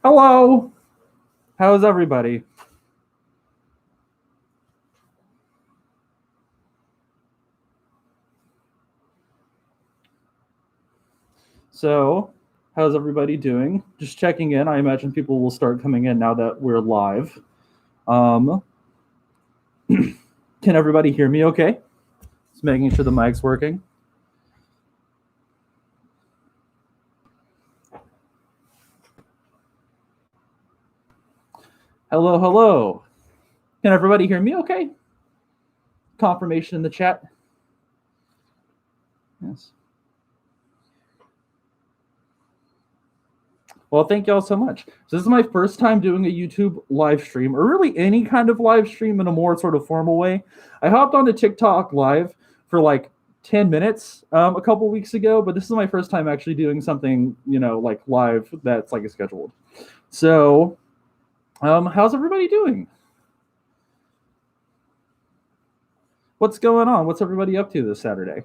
Hello. How's everybody? So, how's everybody doing? Just checking in. I imagine people will start coming in now that we're live. Um, can everybody hear me okay? Just making sure the mic's working. Hello, hello. Can everybody hear me okay? Confirmation in the chat. Yes. Well, thank y'all so much. So this is my first time doing a YouTube live stream, or really any kind of live stream in a more sort of formal way. I hopped onto TikTok live for like 10 minutes a couple weeks ago, but this is my first time actually doing something, like live that's like scheduled. So, how's everybody doing? What's going on? What's everybody up to this Saturday?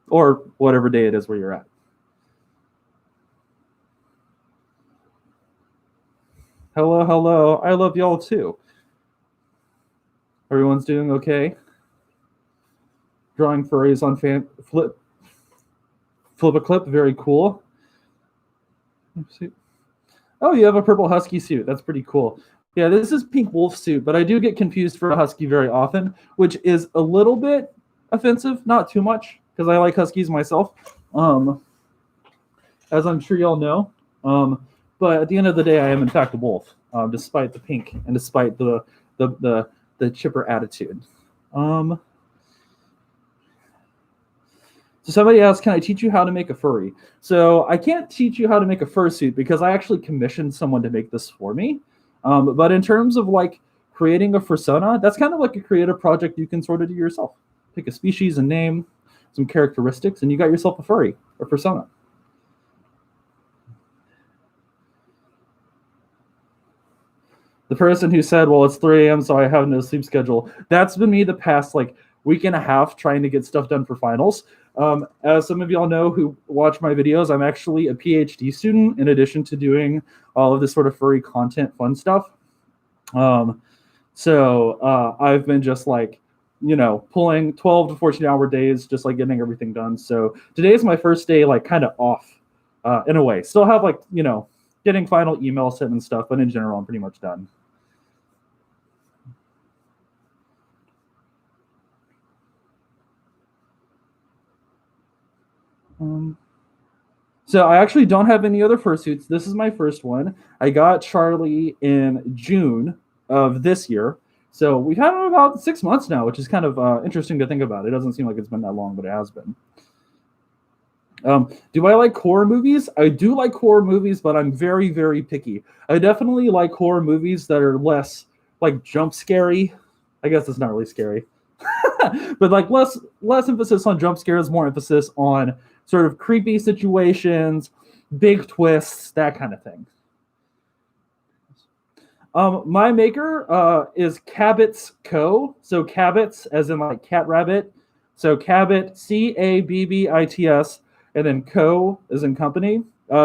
Or whatever day it is where you're at. Hello, hello. I love y'all too. Everyone's doing okay? Drawing furries on flip a clip. Very cool. Oh, you have a purple husky suit. That's pretty cool. Yeah, this is pink wolf suit, but I do get confused for a husky very often, which is a little bit offensive. Not too much, because I like huskies myself, as I'm sure y'all know. But at the end of the day, I am in fact a wolf, despite the pink and despite the chipper attitude. So somebody asked, can I teach you how to make a furry? So I can't teach you how to make a fursuit because I actually commissioned someone to make this for me. But in terms of like creating a fursona, that's kind of like a creative project you can sort of do yourself. Pick a species and name, some characteristics, and you got yourself a furry or fursona. The person who said, well, it's 3 a.m., so I have no sleep schedule. That's been me the past like week and a half trying to get stuff done for finals. As some of y'all know who watch my videos, I'm actually a PhD student in addition to doing all of this sort of furry content fun stuff. So I've been just like, pulling 12 to 14-hour days, just like getting everything done. So today is my first day, like kind of off in a way. Still have like, getting final emails sent and stuff, but in general, I'm pretty much done. So I actually don't have any other fursuits. This is my first one. I got Charlie in June of this year. So we've had him about 6 months now, which is kind of interesting to think about. It doesn't seem like it's been that long, but it has been. Do I like horror movies? I do like horror movies, but I'm very, very picky. I definitely like horror movies that are less like jump scary. I guess it's not really scary. But like less emphasis on jump scares, more emphasis on sort of creepy situations, big twists, that kind of thing. My maker is Cabbits Co. So Cabbits, as in like cat rabbit. So Cabbit, Cabbits, and then Co. is in company.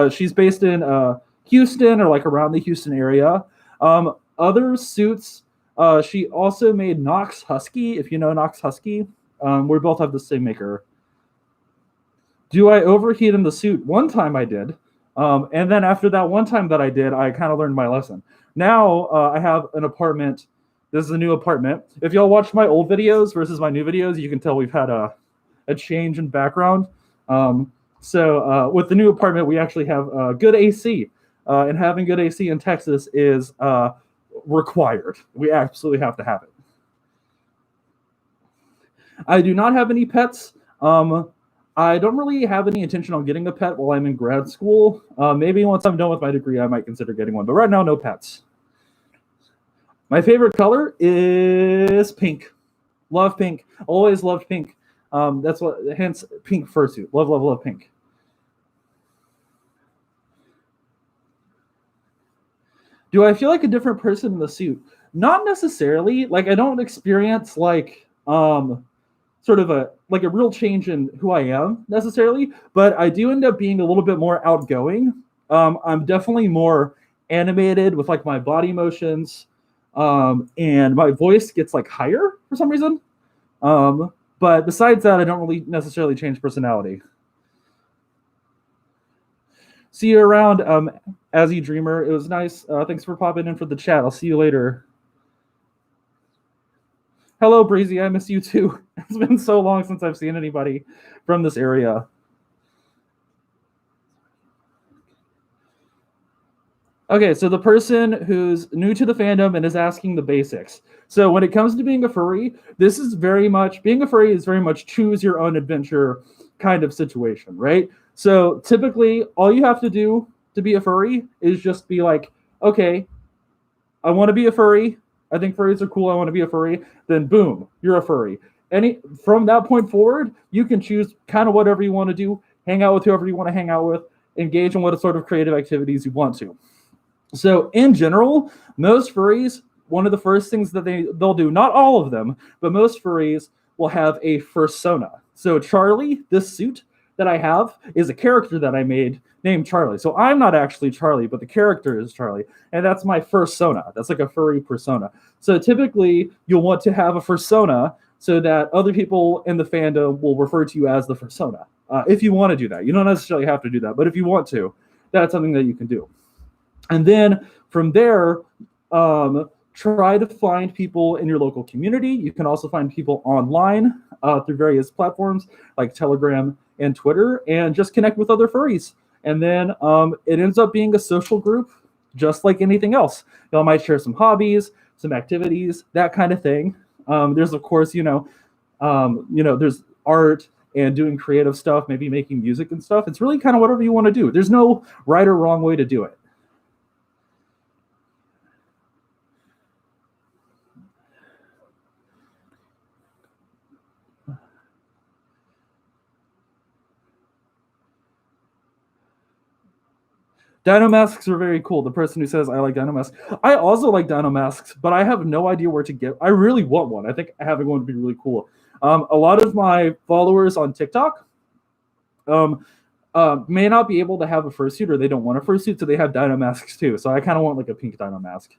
She's based in Houston or like around the Houston area. Other suits. She also made Nox Husky, if you know Nox Husky. We both have the same maker. Do I overheat in the suit? One time I did. And then after that one time that I did, I kind of learned my lesson. Now I have an apartment. This is a new apartment. If y'all watched my old videos versus my new videos, you can tell we've had a change in background. So with the new apartment, we actually have good AC. And having good AC in Texas is required. We absolutely have to have it. I do not have any pets. I don't really have any intention on getting a pet while I'm in grad school. Maybe once I'm done with my degree, I might consider getting one. But right now, no pets. My favorite color is pink. Love pink. Always loved pink. That's what, hence pink fursuit. Love, love, love pink. Do I feel like a different person in the suit? Not necessarily. Like I don't experience like sort of a real change in who I am necessarily, but I do end up being a little bit more outgoing. I'm definitely more animated with like my body motions, and my voice gets like higher for some reason. But besides that, I don't really necessarily change personality. See you around, Azzy Dreamer. It was nice. Thanks for popping in for the chat. I'll see you later. Hello, Breezy. I miss you too. It's been so long since I've seen anybody from this area. Okay, so the person who's new to the fandom and is asking the basics. So when it comes to being a furry, this is very much, being a furry is very much choose your own adventure kind of situation, right? So typically, all you have to do to be a furry is just be like, okay, I want to be a furry. I think furries are cool. I want to be a furry. Then boom, you're a furry. From that point forward, you can choose kind of whatever you want to do, hang out with whoever you want to hang out with, engage in what sort of creative activities you want to. So in general, most furries, one of the first things that they'll do, not all of them, but most furries will have a fursona. So Charlie, this suit that I have, is a character that I made named Charlie. So I'm not actually Charlie, but the character is Charlie. And that's my fursona. That's like a furry persona. So typically, you'll want to have a fursona so that other people in the fandom will refer to you as the fursona. If you want to do that. You don't necessarily have to do that, but if you want to, that's something that you can do. And then from there, try to find people in your local community. You can also find people online through various platforms like Telegram and Twitter, and just connect with other furries. And then it ends up being a social group, just like anything else. Y'all might share some hobbies, some activities, that kind of thing. There's of course, there's art and doing creative stuff, maybe making music and stuff. It's really kind of whatever you want to do. There's no right or wrong way to do it. Dino masks are very cool. The person who says I like dino masks. I also like dino masks, but I have no idea where to get. I really want one. I think having one would be really cool. A lot of my followers on TikTok may not be able to have a fursuit, or they don't want a fursuit, so they have dino masks too. So I kind of want like a pink dino mask.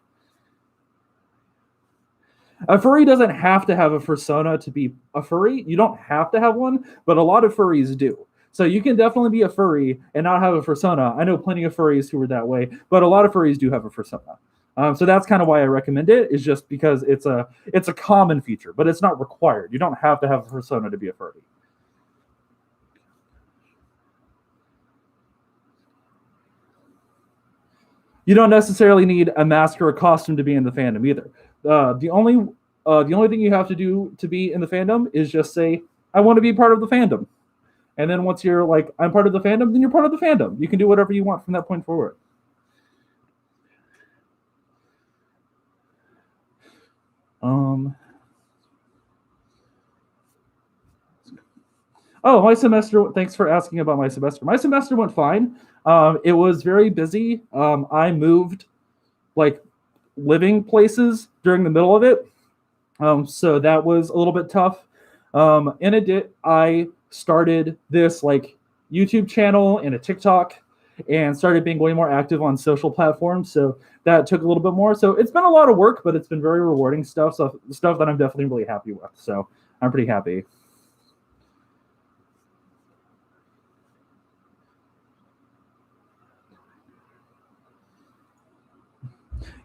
A furry doesn't have to have a fursona to be a furry. You don't have to have one, but a lot of furries do. So you can definitely be a furry and not have a fursona. I know plenty of furries who are that way, but a lot of furries do have a fursona. So that's kind of why I recommend it, is just because it's a common feature, but it's not required. You don't have to have a fursona to be a furry. You don't necessarily need a mask or a costume to be in the fandom either. The only thing you have to do to be in the fandom is just say, I want to be part of the fandom. And then once you're like, I'm part of the fandom, then you're part of the fandom. You can do whatever you want from that point forward. Oh, my semester, thanks for asking about my semester. My semester went fine. It was very busy. I moved like living places during the middle of it. So that was a little bit tough. I started this like YouTube channel and a TikTok, and started being way more active on social platforms. So that took a little bit more. So it's been a lot of work, but it's been very rewarding stuff. So stuff that I'm definitely really happy with. So I'm pretty happy.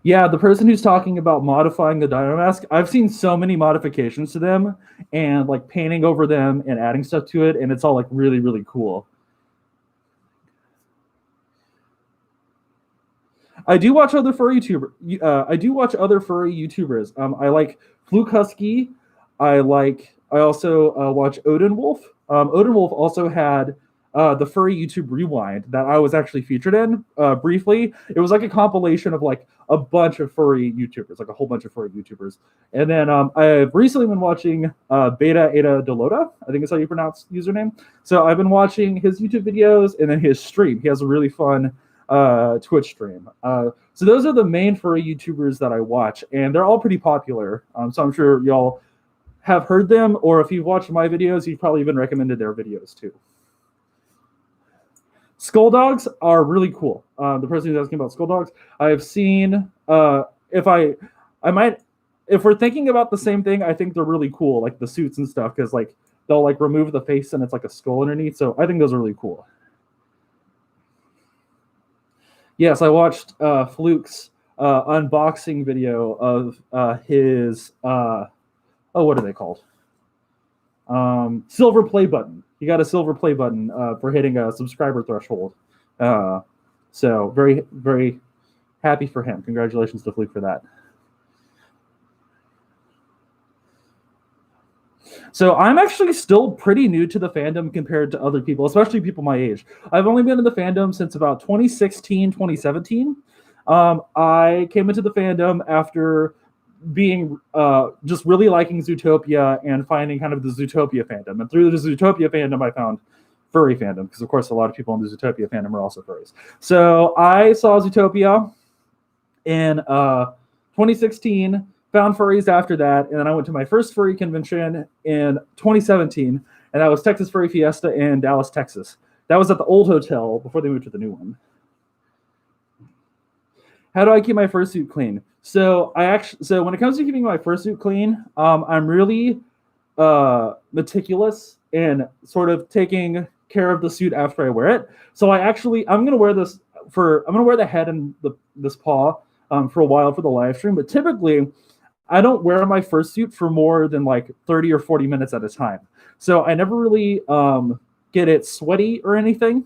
Yeah, the person who's talking about modifying the dino mask, I've seen so many modifications to them, and like painting over them and adding stuff to it, and it's all like really, really cool. I do watch other furry YouTubers. I like Fluke Husky. I also watch Odin Wolf. Odin Wolf also had the furry YouTube rewind that I was actually featured in briefly. It was like a compilation of like a bunch of furry YouTubers, like a whole bunch of furry YouTubers. And then I've recently been watching Beta Ada Delota, I think is how you pronounce username. So I've been watching his YouTube videos and then his stream. He has a really fun Twitch stream. So those are the main furry YouTubers that I watch, and they're all pretty popular. So I'm sure y'all have heard them, or if you've watched my videos, you've probably been recommended their videos too. Skull dogs are really cool. The person who's asking about skull dogs, I've seen. I might, if we're thinking about the same thing, I think they're really cool, like the suits and stuff, because like they'll like remove the face and it's like a skull underneath. So I think those are really cool. Yes, I watched Fluke's unboxing video of his what are they called? Silver play button. He got a silver play button for hitting a subscriber threshold. So very, very happy for him. Congratulations to Fluke for that. So I'm actually still pretty new to the fandom compared to other people, especially people my age. I've only been in the fandom since about 2016, 2017. I came into the fandom after being just really liking Zootopia and finding kind of the Zootopia fandom. And through the Zootopia fandom, I found furry fandom, because of course a lot of people in the Zootopia fandom are also furries. So I saw Zootopia in 2016, found furries after that, and then I went to my first furry convention in 2017, and that was Texas Furry Fiesta in Dallas, Texas. That was at the old hotel before they moved to the new one. How do I keep my fursuit clean? So when it comes to keeping my fursuit clean, I'm really meticulous in sort of taking care of the suit after I wear it. So I'm gonna wear the head and this paw for a while for the live stream, but typically I don't wear my fursuit for more than like 30 or 40 minutes at a time. So I never really get it sweaty or anything.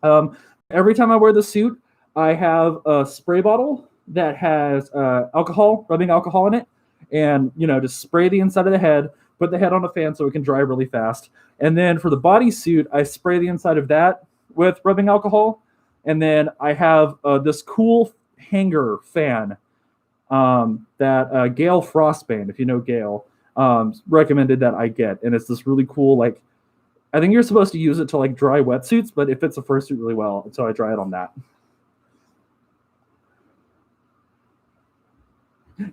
Every time I wear the suit, I have a spray bottle that has rubbing alcohol in it, and just spray the inside of the head, put the head on a fan so it can dry really fast. And then for the bodysuit, I spray the inside of that with rubbing alcohol, and then I have this cool hanger fan that Gail Frostbane, if you know Gail, recommended that I get, and it's this really cool, like, I think you're supposed to use it to like dry wetsuits, but it fits a fursuit really well, and so I dry it on that.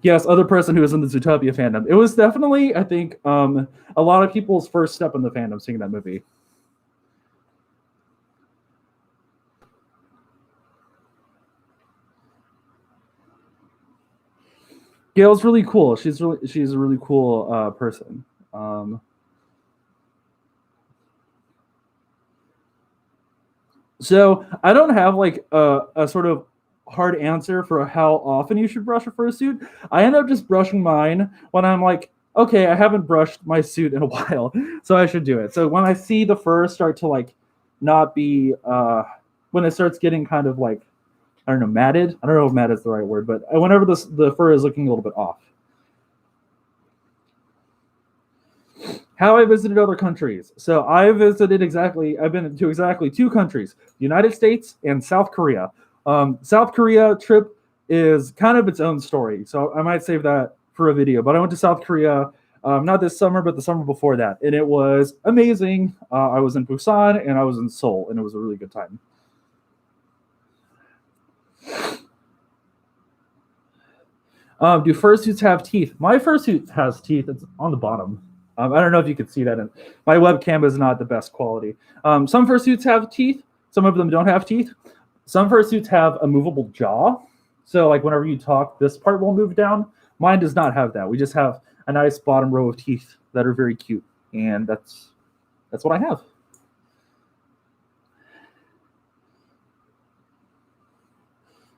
Yes, other person who was in the Zootopia fandom. It was definitely, I think, a lot of people's first step in the fandom seeing that movie. Gail's really cool. She's a really cool person. So I don't have like a sort of hard answer for how often you should brush a fursuit. I end up just brushing mine when I'm like, okay, I haven't brushed my suit in a while, so I should do it. So when I see the fur start to like not be, when it starts getting kind of like, I don't know, matted. I don't know if matted is the right word, but whenever the fur is looking a little bit off. How I visited other countries. So I've been to exactly 2 countries, the United States and South Korea. South Korea trip is kind of its own story, so I might save that for a video. But I went to South Korea, not this summer, but the summer before that, and it was amazing. I was in Busan and I was in Seoul, and it was a really good time. Do fursuits have teeth? My fursuit has teeth. It's on the bottom. I don't know if you can see that. My webcam is not the best quality. Some fursuits have teeth. Some of them don't have teeth. Some fursuits have a movable jaw. So like whenever you talk, this part will move down. Mine does not have that. We just have a nice bottom row of teeth that are very cute. And that's what I have.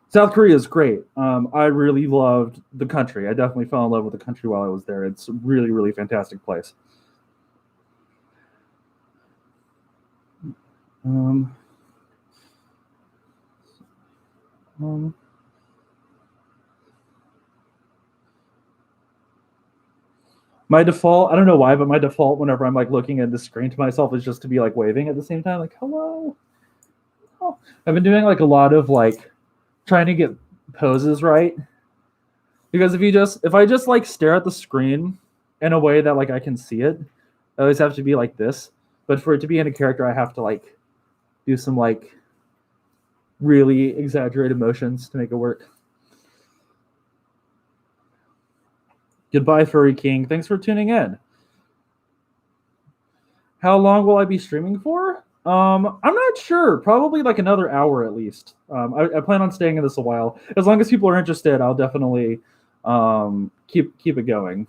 South Korea is great. I really loved the country. I definitely fell in love with the country while I was there. It's a really, really fantastic place. My default, I don't know why, but my default whenever I'm like looking at the screen to myself is just to be like waving at the same time, like hello. Oh. I've been doing like a lot of like trying to get poses right, because if I just like stare at the screen in a way that like I can see it, I always have to be like this. But for it to be in a character, I have to like do some like really exaggerated motions to make it work. Goodbye, Furry King. Thanks for tuning in. How long will I be streaming for? I'm not sure. Probably like another hour at least. I plan on staying in this a while. As long as people are interested, I'll definitely keep it going.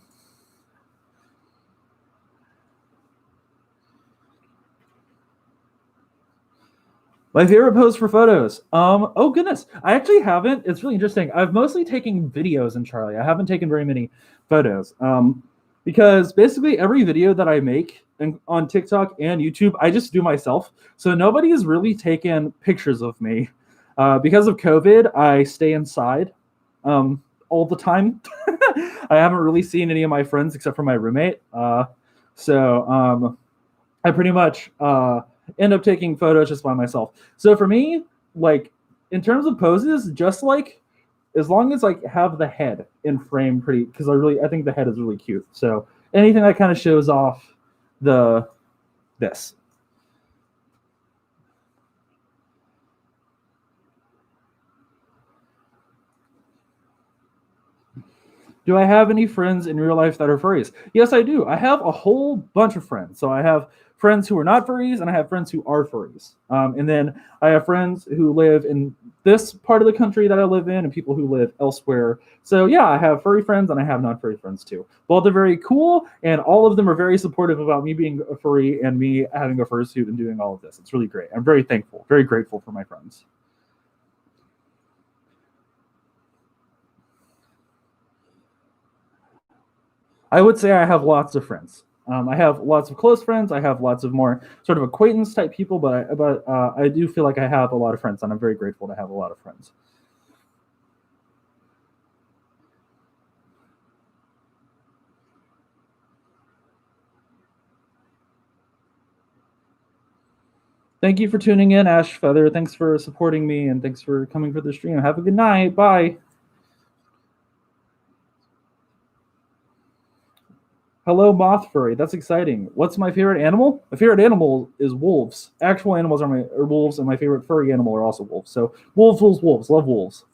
My favorite pose for photos. Oh goodness, I actually haven't. It's really interesting. I've mostly taken videos in Charlie. I haven't taken very many photos. Because basically every video that I make on TikTok and YouTube, I just do myself. So nobody has really taken pictures of me. Because of COVID, I stay inside all the time. I haven't really seen any of my friends except for my roommate. So I pretty much end up taking photos just by myself. So for me, like in terms of poses, just like as long as like have the head in frame pretty, because I think the head is really cute. So anything that kind of shows off the this. Do I have any friends in real life that are furries? Yes, I do. I have a whole bunch of friends. So I have friends who are not furries, and I have friends who are furries. And then I have friends who live in this part of the country that I live in, and people who live elsewhere. So yeah, I have furry friends, and I have non-furry friends too. Both are very cool, and all of them are very supportive about me being a furry and me having a fursuit and doing all of this. It's really great. I'm very thankful, very grateful for my friends. I would say I have lots of friends. I have lots of close friends. I have lots of more sort of acquaintance type people, but I do feel like I have a lot of friends, and I'm very grateful to have a lot of friends. Thank you for tuning in, Ash Feather. Thanks for supporting me, and thanks for coming for the stream. Have a good night. Bye. Hello, Moth Furry. That's exciting. What's my favorite animal? My favorite animal is wolves. Actual animals are wolves, and my favorite furry animal are also wolves. So wolves, wolves, wolves. Love wolves.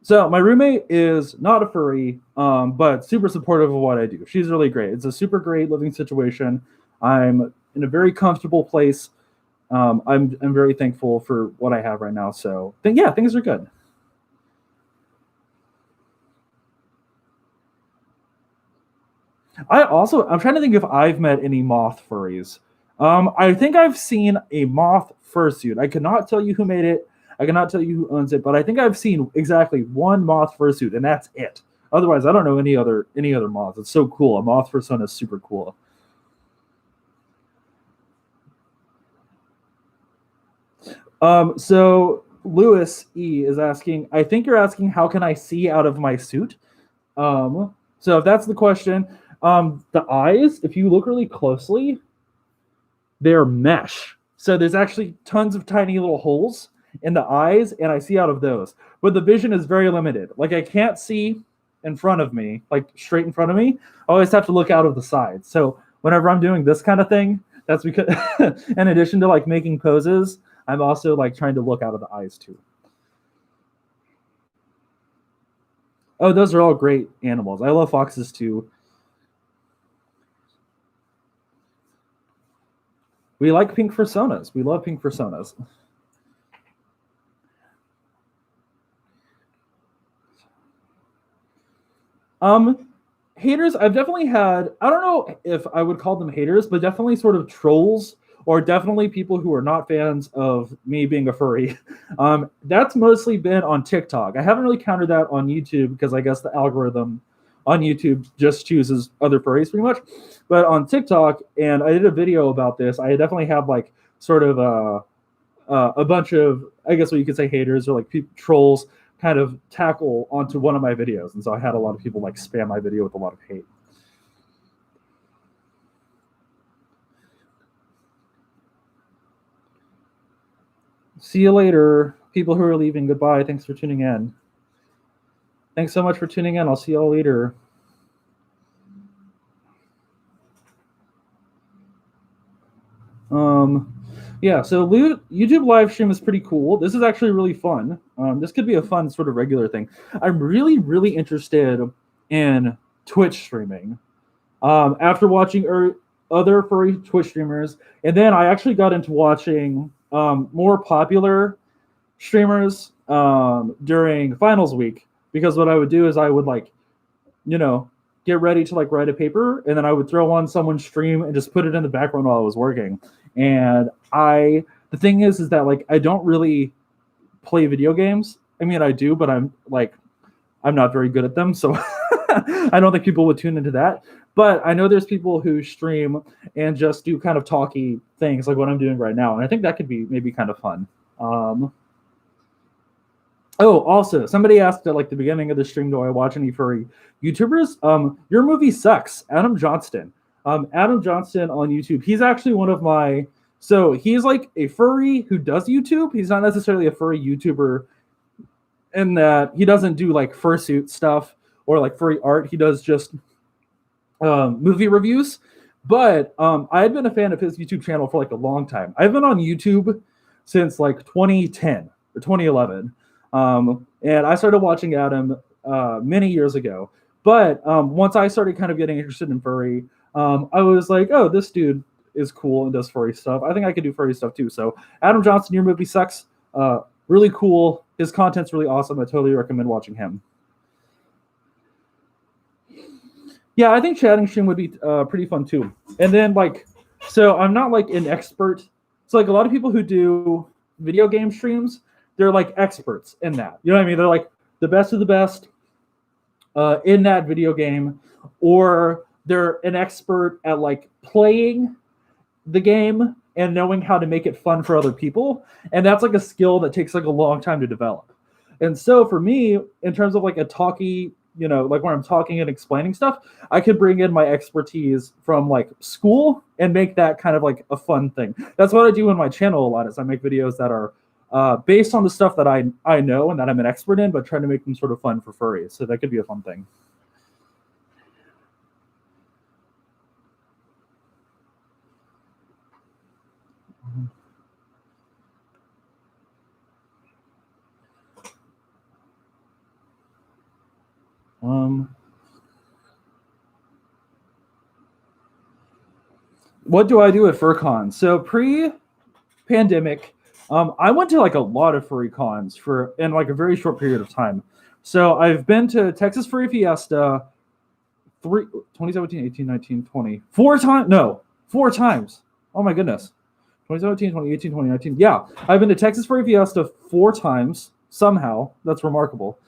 So my roommate is not a furry, but super supportive of what I do. She's really great. It's a super great living situation. I'm in a very comfortable place. I'm very thankful for what I have right now. So yeah, things are good. I'm trying to think if I've met any moth furries. I think I've seen a moth fursuit. I could not tell you who made it. I cannot tell you who owns it, but I think I've seen exactly one moth fursuit, and that's it. Otherwise, I don't know any other moths. It's so cool. A moth persona is super cool. So Lewis E is asking. I think you're asking how can I see out of my suit? So if that's the question, the eyes, if you look really closely, they're mesh. So there's actually tons of tiny little holes in the eyes, and I see out of those. But the vision is very limited. Like I can't see in front of me, like straight in front of me. I always have to look out of the side. So whenever I'm doing this kind of thing, that's because in addition to like making poses, I'm also like trying to look out of the eyes too. Oh, those are all great animals. I love foxes too. We like pink personas. We love pink personas. Um, Haters, I've definitely had. I don't know if I would call them haters, but definitely sort of trolls or definitely people who are not fans of me being a furry. That's mostly been on TikTok. I haven't really countered that on YouTube because I guess the algorithm on YouTube just chooses other furries pretty much. But on TikTok, and I did a video about this. I definitely have like sort of a bunch of, I guess what you could say, haters or like trolls kind of tackle onto one of my videos, and so I had a lot of people like spam my video with a lot of hate. See you later, people who are leaving. Goodbye. Thanks for tuning in. Thanks so much for tuning in. I'll see y'all later. Um, yeah, so YouTube live stream is pretty cool. This is actually really fun. This could be a fun sort of regular thing. I'm really, really interested in Twitch streaming. After watching other furry Twitch streamers, and then I actually got into watching more popular streamers during finals week because what I would do is I would like, you know, get ready to like write a paper, and then I would throw on someone's stream and just put it in the background while I was working. And the thing is that like I don't really play video games. I mean, I do, but I'm not very good at them, so I don't think people would tune into that. But I know there's people who stream and just do kind of talky things like what I'm doing right now, and I think that could be maybe kind of fun. Um, Oh, also, somebody asked at like the beginning of the stream, do I watch any furry YouTubers? Your movie sucks. Adam Johnston. Adam Johnston on YouTube. He's actually one of my. So he's like a furry who does YouTube. He's not necessarily a furry YouTuber in that he doesn't do like fursuit stuff or like furry art. He does just movie reviews. But I had been a fan of his YouTube channel for like a long time. I've been on YouTube since like 2010 or 2011. And I started watching Adam many years ago. But once I started kind of getting interested in furry, I was like, oh, this dude is cool and does furry stuff. I think I could do furry stuff too. So Adam Johnson, your movie sucks. Really cool. His content's really awesome. I totally recommend watching him. Yeah, I think chatting stream would be pretty fun too. And then like, so I'm not like an expert. So like a lot of people who do video game streams, they're like experts in that. You know what I mean? They're like the best of the best in that video game, or they're an expert at like playing the game and knowing how to make it fun for other people. And that's like a skill that takes like a long time to develop. And so for me, in terms of like a talky, like when I'm talking and explaining stuff, I could bring in my expertise from like school and make that kind of like a fun thing. That's what I do on my channel a lot is I make videos that are based on the stuff that I know and that I'm an expert in, but trying to make them sort of fun for furries. So that could be a fun thing. Um, what do I do at FurCon? So pre-pandemic, I went to like a lot of furry cons for in like a very short period of time. So I've been to Texas Furry Fiesta 2017, 18, 19, 20. Four times. No, four times. Oh my goodness. 2017, 2018, 2019. Yeah, I've been to Texas Furry Fiesta four times. Somehow, that's remarkable.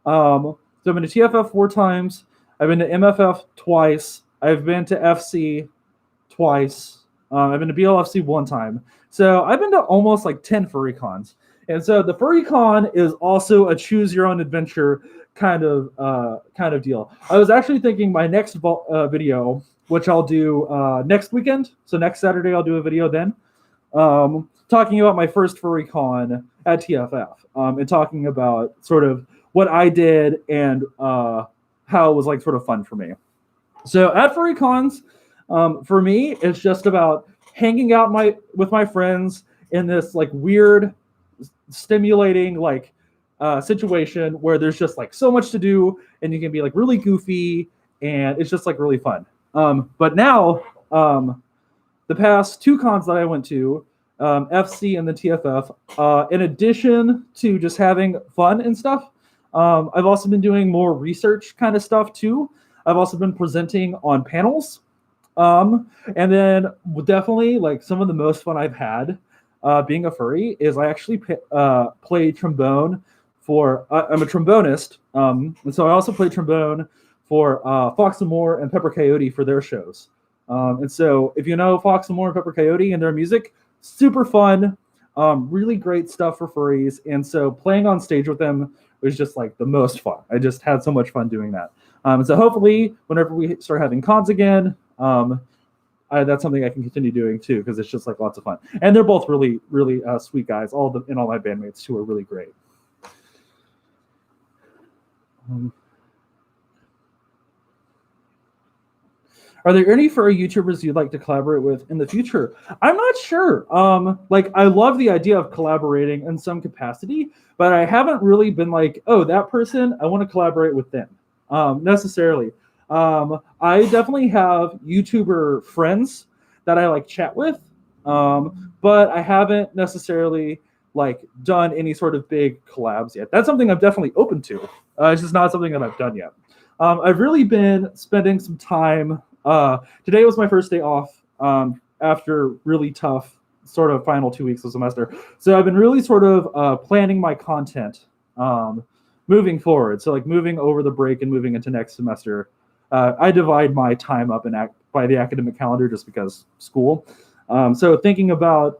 So I've been to TFF four times. I've been to MFF twice. I've been to FC twice. I've been to BLFC one time. So I've been to almost like 10 furry cons. And so the furry con is also a choose your own adventure kind of deal. I was actually thinking my next video, which I'll do next weekend. So next Saturday I'll do a video then, talking about my first furry con at TFF, and talking about sort of what I did and how it was like sort of fun for me. So at furry cons, for me, it's just about hanging out with my friends in this like weird, stimulating like situation where there's just like so much to do and you can be like really goofy and it's just like really fun. But now, the past two cons that I went to, FC and the TFF, in addition to just having fun and stuff, I've also been doing more research kind of stuff too. I've also been presenting on panels. And then definitely like some of the most fun I've had being a furry is I actually play trombone for, I'm a trombonist. And so I also play trombone for Fox and More and Pepper Coyote for their shows. And so if you know Fox and More and Pepper Coyote and their music, super fun, really great stuff for furries. And so playing on stage with them was just like the most fun. I just had so much fun doing that. And so hopefully whenever we start having cons again, that's something I can continue doing too, because it's just like lots of fun. And they're both really, really sweet guys. All my bandmates too are really great. Are there any furry YouTubers you'd like to collaborate with in the future? I'm not sure. Like I love the idea of collaborating in some capacity, but I haven't really been like, oh, that person, I want to collaborate with them, necessarily. I definitely have YouTuber friends that I like chat with, but I haven't necessarily like done any sort of big collabs yet. That's something I'm definitely open to. It's just not something that I've done yet. I've really been spending some time. Today was my first day off after really tough sort of final 2 weeks of semester. So I've been really sort of planning my content moving forward. So like moving over the break and moving into next semester. I divide my time up by the academic calendar just because school. So thinking about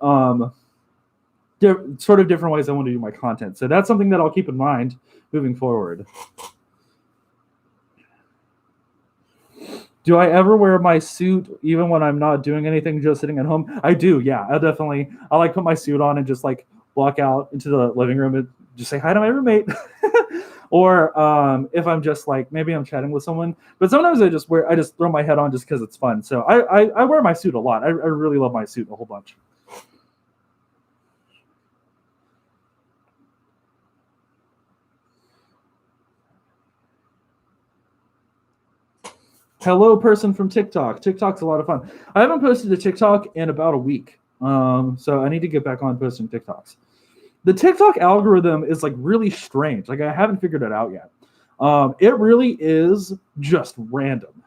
sort of different ways I want to do my content. So that's something that I'll keep in mind moving forward. Do I ever wear my suit even when I'm not doing anything, just sitting at home? I do, yeah. I like put my suit on and just like walk out into the living room and just say hi to my roommate. Or if I'm just like, maybe I'm chatting with someone. But sometimes I just throw my head on just because it's fun. So I wear my suit a lot. I really love my suit a whole bunch. Hello, person from TikTok. TikTok's a lot of fun. I haven't posted a TikTok in about a week. So I need to get back on posting TikToks. The TikTok algorithm is like really strange. Like I haven't figured it out yet. It really is just random.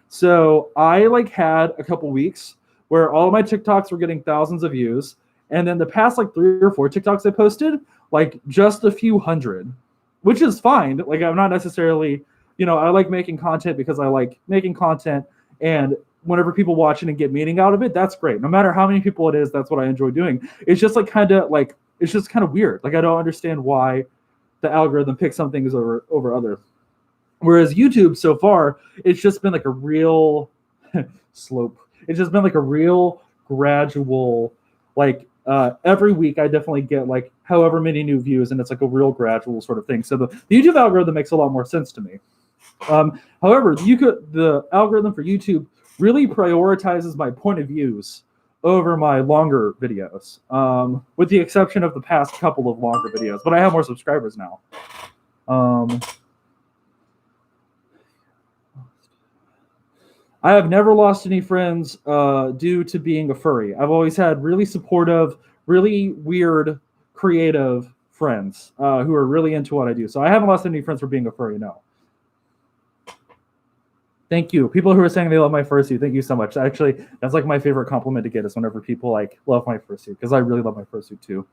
So I like had a couple weeks where all of my TikToks were getting thousands of views. And then the past like 3 or 4 TikToks I posted, like just a few hundred, which is fine. Like I'm not necessarily, I like making content because I like making content, and whenever people watch it and get meaning out of it, that's great. No matter how many people it is, that's what I enjoy doing. It's just like it's just kind of weird. Like I don't understand why the algorithm picks some things over others. Whereas YouTube so far, it's just been like a real slope. It's just been like a real gradual, like every week I definitely get like however many new views, and it's like a real gradual sort of thing. So the YouTube algorithm makes a lot more sense to me. However, the algorithm for YouTube really prioritizes my point of views over my longer videos, with the exception of the past couple of longer videos. But I have more subscribers now. I have never lost any friends due to being a furry. I've always had really supportive, really weird, creative friends who are really into what I do. So I haven't lost any friends for being a furry, no. Thank you. People who are saying they love my fursuit, thank you so much. Actually, that's like my favorite compliment to get is whenever people like love my fursuit, because I really love my fursuit too.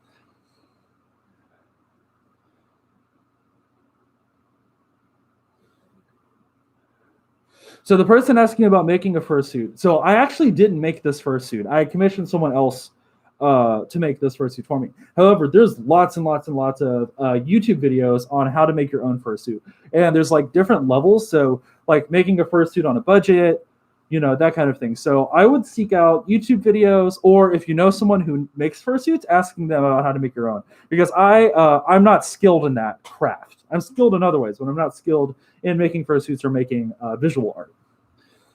So the person asking about making a fursuit. So I actually didn't make this fursuit. I commissioned someone else to make this fursuit for me. However, there's lots and lots and lots of YouTube videos on how to make your own fursuit. And there's like different levels. So like making a fursuit on a budget, that kind of thing. So I would seek out YouTube videos, or if you know someone who makes fursuits, asking them about how to make your own. Because I'm not skilled in that craft. I'm skilled in other ways, but I'm not skilled in making fursuits or making visual art,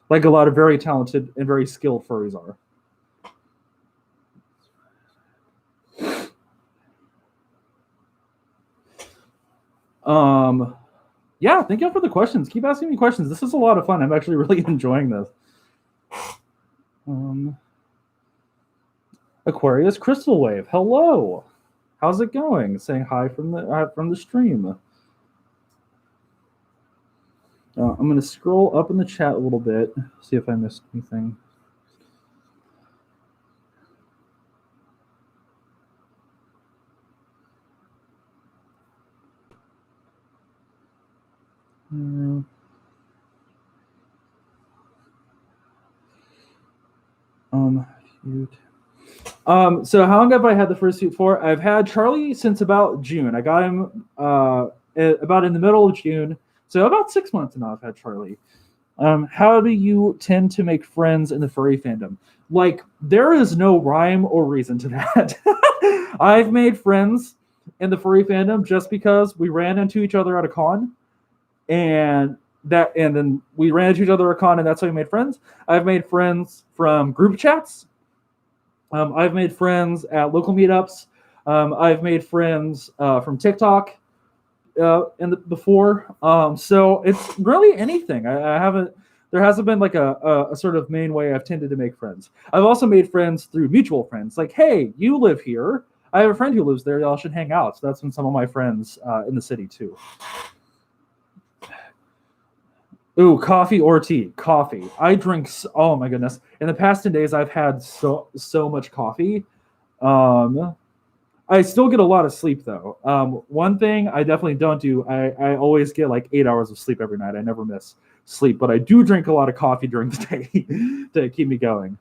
like a lot of very talented and very skilled furries are. Yeah, thank you for the questions. Keep asking me questions. This is a lot of fun. I'm actually really enjoying this. Aquarius Crystal Wave, hello. How's it going? Saying hi from the stream. I'm going to scroll up in the chat a little bit, see if I missed anything. So how long have I had the fursuit for? I've had Charlie since about June. I got him about in the middle of June. So about 6 months now I've had Charlie. How do you tend to make friends in the furry fandom? Like, there is no rhyme or reason to that. I've made friends in the furry fandom just because we ran into each other at a con. And, and then we ran into each other at a con, and that's how we made friends. I've made friends from group chats. I've made friends at local meetups. I've made friends from TikTok before. So it's really anything. I haven't. There hasn't been like a sort of main way I've tended to make friends. I've also made friends through mutual friends. Like, hey, you live here. I have a friend who lives there. Y'all should hang out. So that's been some of my friends in the city too. Ooh, coffee or tea? Coffee. I drink. Oh my goodness! In the past 10 days, I've had so much coffee. I still get a lot of sleep though. One thing I definitely don't do. I always get like 8 hours of sleep every night. I never miss sleep, but I do drink a lot of coffee during the day to keep me going.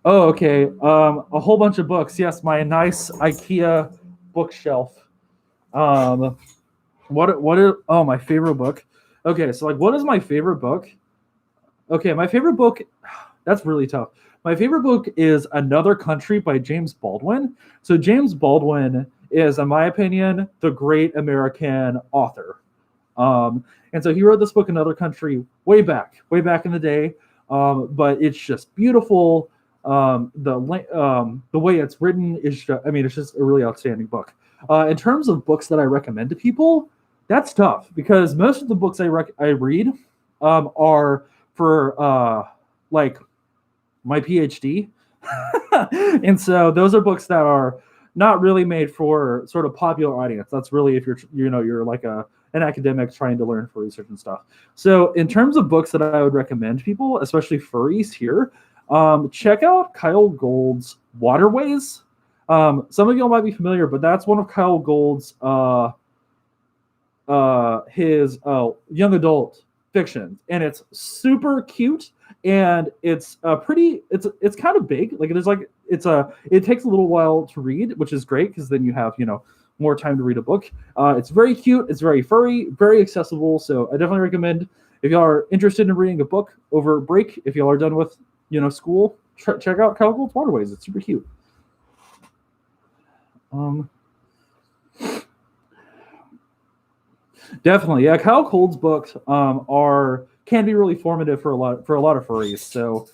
Oh, okay. A whole bunch of books. Yes, my nice IKEA bookshelf. Um, oh, my favorite book. Okay, so like, what is my favorite book? Okay, my favorite book. That's really tough. My favorite book is Another Country by James Baldwin. So James Baldwin is, in my opinion, the great American author. And so he wrote this book, Another Country, way back in the day. But it's just beautiful. The way it's written is just, I mean, it's just a really outstanding book. In terms of books that I recommend to people, that's tough because most of the books I read are for like my PhD. And so those are books that are not really made for sort of popular audience. That's really if you're like an academic trying to learn for research and stuff. So in terms of books that I would recommend people, especially furries here, check out Kyle Gould's Waterways. Some of y'all might be familiar, but that's one of Kyle Gould's his young adult fiction, and it's super cute, and it's it's kind of big. Like it takes a little while to read, which is great because then you have more time to read a book. It's very cute, it's very furry, very accessible. So I definitely recommend if y'all are interested in reading a book over break, if y'all are done with school, check out Kyle Gould's Waterways. It's super cute. Definitely, yeah. Kyle Gould's books can be really formative for a lot of furries. So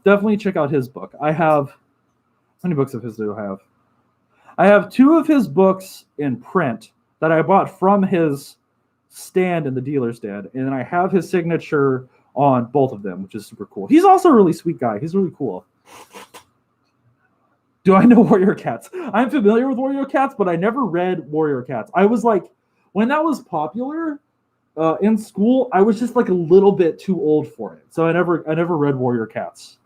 definitely check out his book. I have how many books of his do I have? I have 2 of his books in print that I bought from his stand in the dealer stand, and then I have his signature on both of them, which is super cool. He's also a really sweet guy. He's really cool. Do I know Warrior Cats? I'm familiar with Warrior Cats, but I never read Warrior Cats. I was like, when that was popular in school, I was just like a little bit too old for it. So I never read Warrior Cats.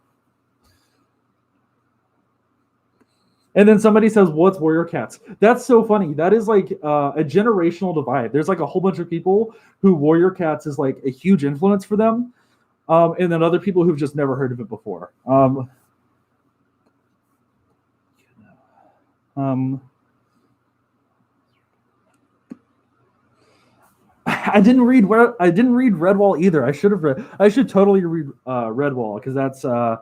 And then somebody says, what's Warrior Cats? That's so funny. That is like a generational divide. There's like a whole bunch of people who Warrior Cats is like a huge influence for them. And then other people who've just never heard of it before. I didn't read Redwall either. I should totally read Redwall because that's a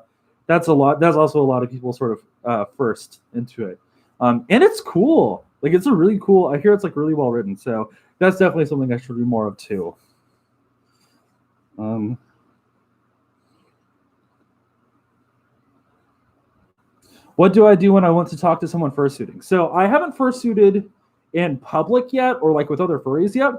lot. That's also a lot of people sort of first into it, and it's cool. Like it's a really cool. I hear it's like really well written. So that's definitely something I should read more of too. What do I do when I want to talk to someone fursuiting? So I haven't fursuited in public yet, or like with other furries yet.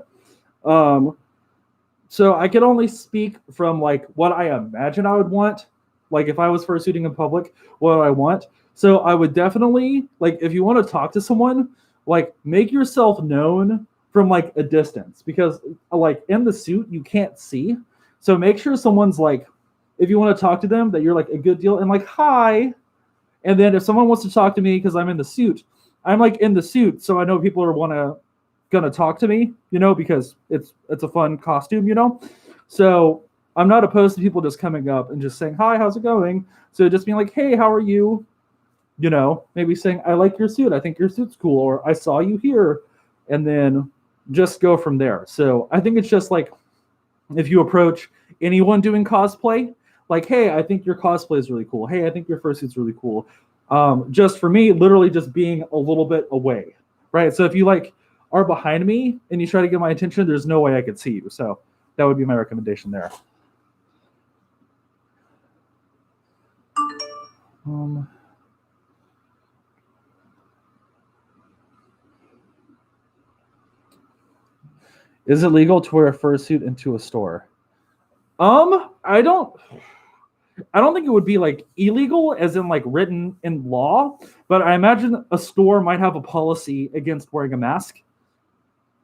So I can only speak from like what I imagine I would want. Like if I was fursuiting in public, what I want. So I would definitely like if you want to talk to someone, like make yourself known from like a distance because like in the suit you can't see. So make sure someone's like, if you want to talk to them, that you're like a good deal and like hi. And then if someone wants to talk to me because I'm in the suit, I'm like in the suit, so I know people are gonna talk to me, because it's a fun costume, So I'm not opposed to people just coming up and just saying, hi, how's it going? So just being like, hey, how are you? Maybe saying, I like your suit. I think your suit's cool. Or I saw you here. And then just go from there. So I think it's just like, if you approach anyone doing cosplay, like, hey, I think your cosplay is really cool. Hey, I think your fursuit's really cool. Just for me, literally just being a little bit away, right? So if you like are behind me and you try to get my attention, there's no way I could see you. So that would be my recommendation there. Is it legal to wear a fursuit into a store? I don't think it would be like illegal as in like written in law, but I imagine a store might have a policy against wearing a mask.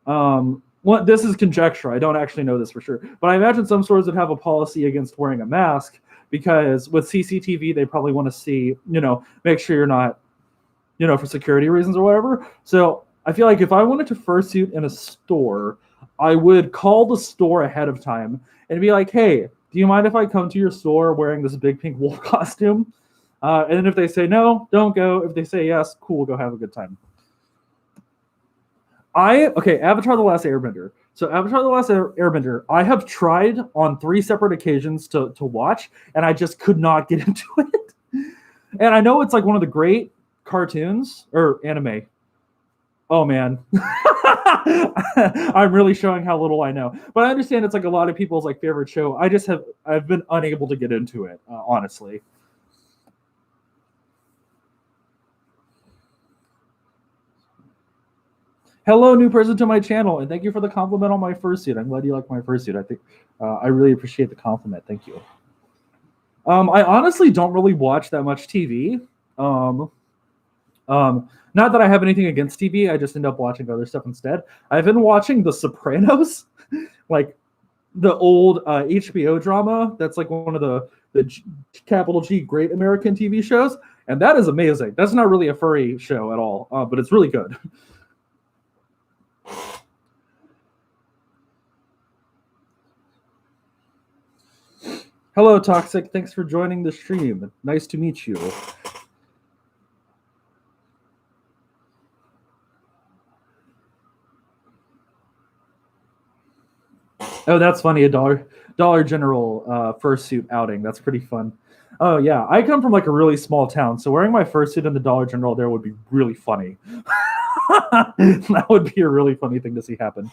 Well, this is conjecture. I don't actually know this for sure, but I imagine some stores would have a policy against wearing a mask because with CCTV, they probably want to see, make sure you're not, for security reasons or whatever. So I feel like if I wanted to fursuit in a store, I would call the store ahead of time and be like, hey, do you mind if I come to your store wearing this big pink wolf costume? And then if they say no, don't go. If they say yes, cool, go have a good time. Avatar The Last Airbender. So Avatar The Last Airbender, I have tried on 3 separate occasions to watch, and I just could not get into it. And I know it's like one of the great cartoons, or anime. Oh, man. I'm really showing how little I know. But I understand it's like a lot of people's like favorite show. I've been unable to get into it, honestly. Hello, new person to my channel, and thank you for the compliment on my fursuit. I'm glad you like my fursuit. I think I really appreciate the compliment. Thank you. I honestly don't really watch that much TV. Not that I have anything against TV. I just end up watching other stuff instead. I've been watching The Sopranos, like the old HBO drama. That's like one of the capital G Great American TV shows, and that is amazing. That's not really a furry show at all, but it's really good. Hello, Toxic. Thanks for joining the stream. Nice to meet you. Oh, that's funny. A Dollar General fursuit outing. That's pretty fun. Oh, yeah. I come from like a really small town, so wearing my fursuit in the Dollar General there would be really funny. That would be a really funny thing to see happen.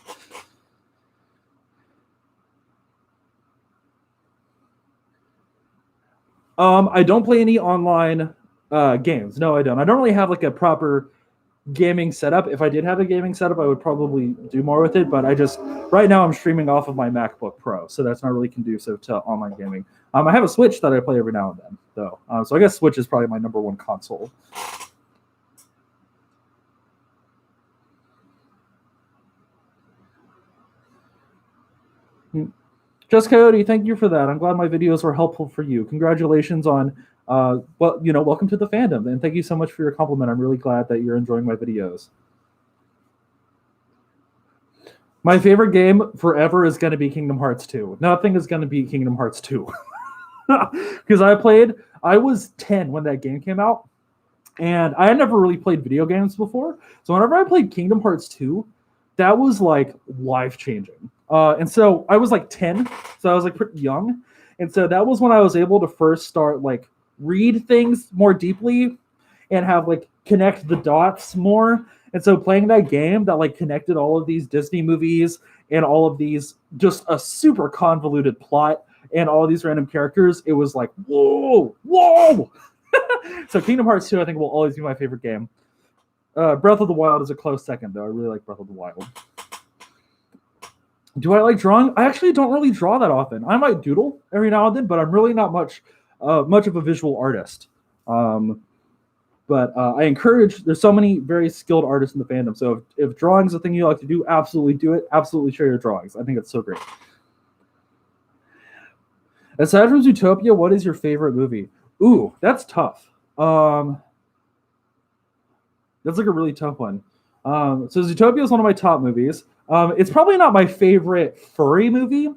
I don't play any online games. No, I don't. I don't really have like a proper gaming setup. If I did have a gaming setup, I would probably do more with it. But right now I'm streaming off of my MacBook Pro, so that's not really conducive to online gaming. I have a Switch that I play every now and then, though. So I guess Switch is probably my number 1 console. Just Coyote, thank you for that. I'm glad my videos were helpful for you. Congratulations on, welcome to the fandom, and thank you so much for your compliment. I'm really glad that you're enjoying my videos. My favorite game forever is going to be Kingdom Hearts 2. Nothing is going to be Kingdom Hearts 2. Because I was 10 when that game came out, and I had never really played video games before. So whenever I played Kingdom Hearts 2, that was like life-changing. And so I was like 10, so I was like pretty young. And so that was when I was able to first start like read things more deeply and have like connect the dots more. And so playing that game that like connected all of these Disney movies and all of these, just a super convoluted plot and all these random characters, it was like, whoa. So Kingdom Hearts 2, I think, will always be my favorite game. Breath of the Wild is a close second, though. I really like Breath of the Wild. Do I like drawing? I actually don't really draw that often. I might doodle every now and then, but I'm really not much of a visual artist. But I encourage, there's so many very skilled artists in the fandom. So if drawing is a thing you like to do, absolutely do it. Absolutely share your drawings. I think it's so great. Aside from Zootopia, what is your favorite movie? Ooh, that's tough. That's like a really tough one. So Zootopia is one of my top movies. It's probably not my favorite furry movie,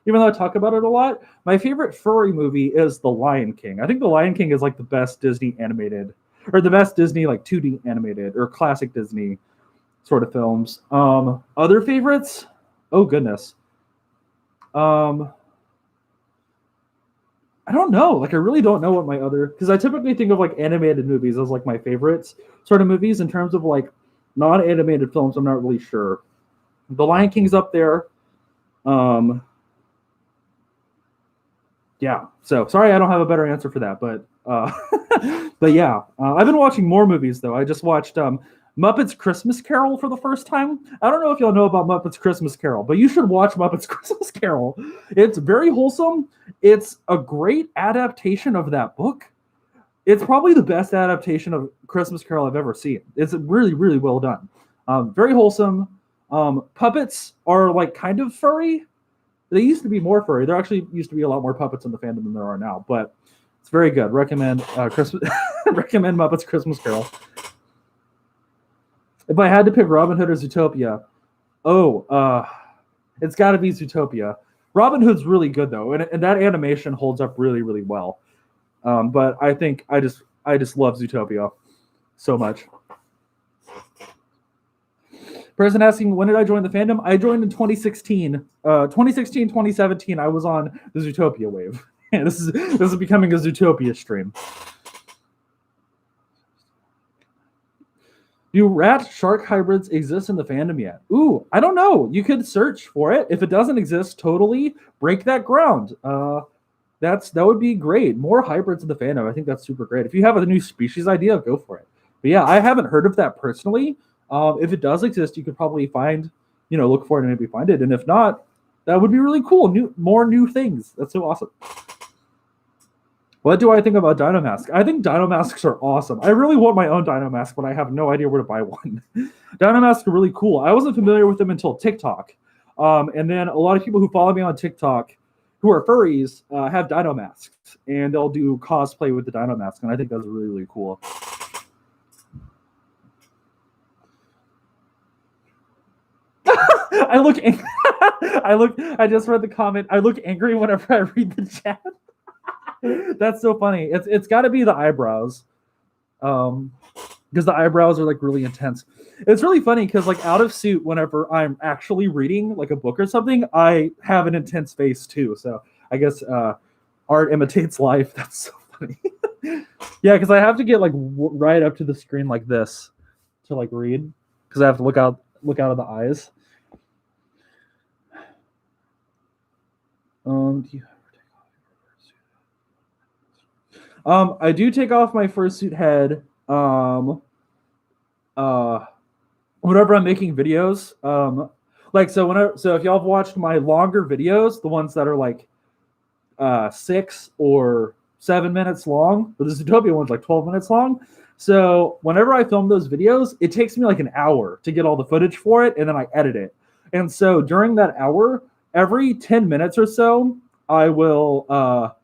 even though I talk about it a lot. My favorite furry movie is The Lion King. I think The Lion King is like the best Disney animated, or the best Disney like 2D animated or classic Disney sort of films. Other favorites? Oh goodness. I don't know. Like, I really don't know what my other, because I typically think of like animated movies as like my favorites sort of movies. In terms of like non-animated films, I'm not really sure. The Lion King's up there. Um, yeah. So sorry, I don't have a better answer for that, but but yeah, I've been watching more movies though. I just watched Muppets Christmas Carol for the first time. I don't know if y'all know about Muppets Christmas Carol, but you should watch Muppets Christmas Carol. It's very wholesome. It's a great adaptation of that book. It's probably the best adaptation of Christmas Carol I've ever seen. It's really, really well done. Very wholesome. Puppets are like kind of furry. They used to be more furry. There actually used to be a lot more puppets in the fandom than there are now, but it's very good. Recommend Christmas. Recommend Muppets Christmas Carol. If I had to pick Robin Hood or Zootopia, it's got to be Zootopia. Robin Hood's really good though, and that animation holds up really, really well. But I think I just love Zootopia so much. Person asking, when did I join the fandom? I joined in 2016. 2016, 2017, I was on the Zootopia wave. this is becoming a Zootopia stream. Do rat shark hybrids exist in the fandom yet? Ooh, I don't know. You could search for it. If it doesn't exist, totally break that ground. That would be great. More hybrids in the fandom. I think that's super great. If you have a new species idea, go for it. But yeah, I haven't heard of that personally. If it does exist, you could probably find, look for it and maybe find it. And if not, that would be really cool. More new things. That's so awesome. What do I think about Dino Mask? I think Dino Masks are awesome. I really want my own Dino Mask, but I have no idea where to buy one. Dino Masks are really cool. I wasn't familiar with them until TikTok. And then a lot of people who follow me on TikTok who are furries have Dino Masks, and they'll do cosplay with the Dino Mask, and I think that's really, really cool. I just read the comment. I look angry whenever I read the chat. That's so funny. It's got to be the eyebrows, because the eyebrows are like really intense. It's really funny because like out of suit, whenever I'm actually reading like a book or something, I have an intense face too. So I guess art imitates life. That's so funny. Yeah, because I have to get like right up to the screen like this to like read, because I have to look out of the eyes. Do you ever take off your fursuit? I do take off my fursuit head. Whenever I'm making videos, so if y'all have watched my longer videos, the ones that are like 6 or 7 minutes long, but the Zootopia one's like 12 minutes long. So whenever I film those videos, it takes me like an hour to get all the footage for it, and then I edit it. And so during that hour, every 10 minutes or so, I will for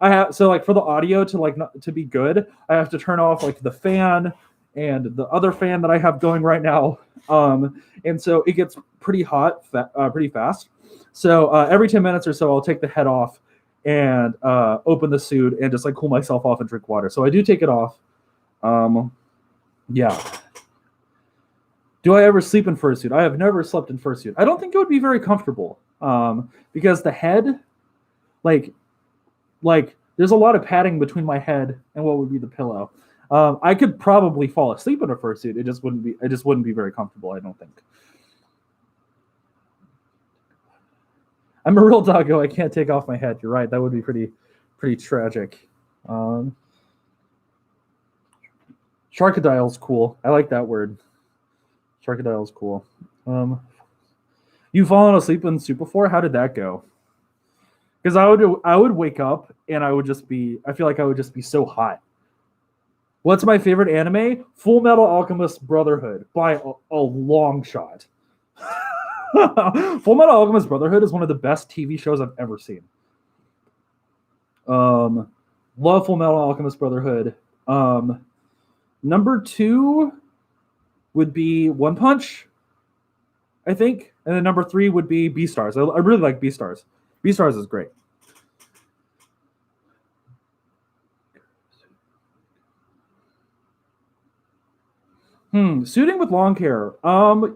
the audio to be good, I have to turn off like the fan and the other fan that I have going right now. And so it gets pretty hot pretty fast. So every 10 minutes or so, I'll take the head off and open the suit and just like cool myself off and drink water. So I do take it off. Yeah. Do I ever sleep in fursuit? I have never slept in fursuit. I don't think it would be very comfortable, because the head, like there's a lot of padding between my head and what would be the pillow. I could probably fall asleep in a fursuit. It just wouldn't be very comfortable, I don't think. I'm a real doggo. I can't take off my head. You're right. That would be pretty tragic. Sharkadile's cool. I like that word. Sharkadile's cool. You've fallen asleep in soup before? How did that go? Because I would wake up and I feel like I would just be so hot. What's my favorite anime? Full Metal Alchemist Brotherhood by a long shot. Full Metal Alchemist Brotherhood is one of the best TV shows I've ever seen. Love Full Metal Alchemist Brotherhood. Number 2 would be One Punch, I think. And then number 3 would be Beastars. I really like Beastars. Beastars is great. Suiting with long hair.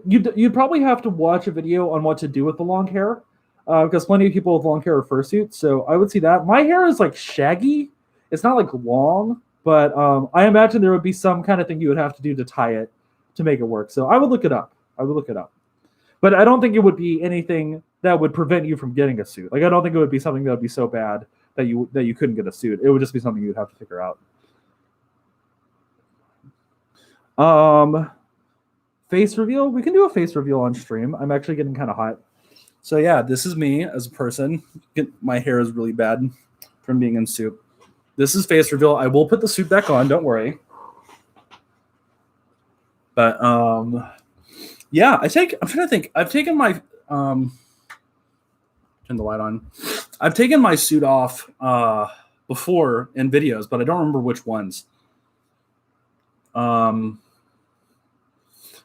You'd probably have to watch a video on what to do with the long hair. because plenty of people with long hair are fursuits. So I would see that. My hair is like shaggy. It's not like long, but I imagine there would be some kind of thing you would have to do to tie it to make it work. So I would look it up. But I don't think it would be anything that would prevent you from getting a suit. Like I don't think it would be something that would be so bad that you couldn't get a suit. It would just be something you'd have to figure out. Face reveal. We can do a face reveal on stream. I'm actually getting kind of hot. So yeah, this is me as a person. My hair is really bad from being in suit. This is face reveal. I will put the suit back on. Don't worry. But yeah, I'm trying to think. I've taken my turn the light on. I've taken my suit off before in videos, but I don't remember which ones. Trying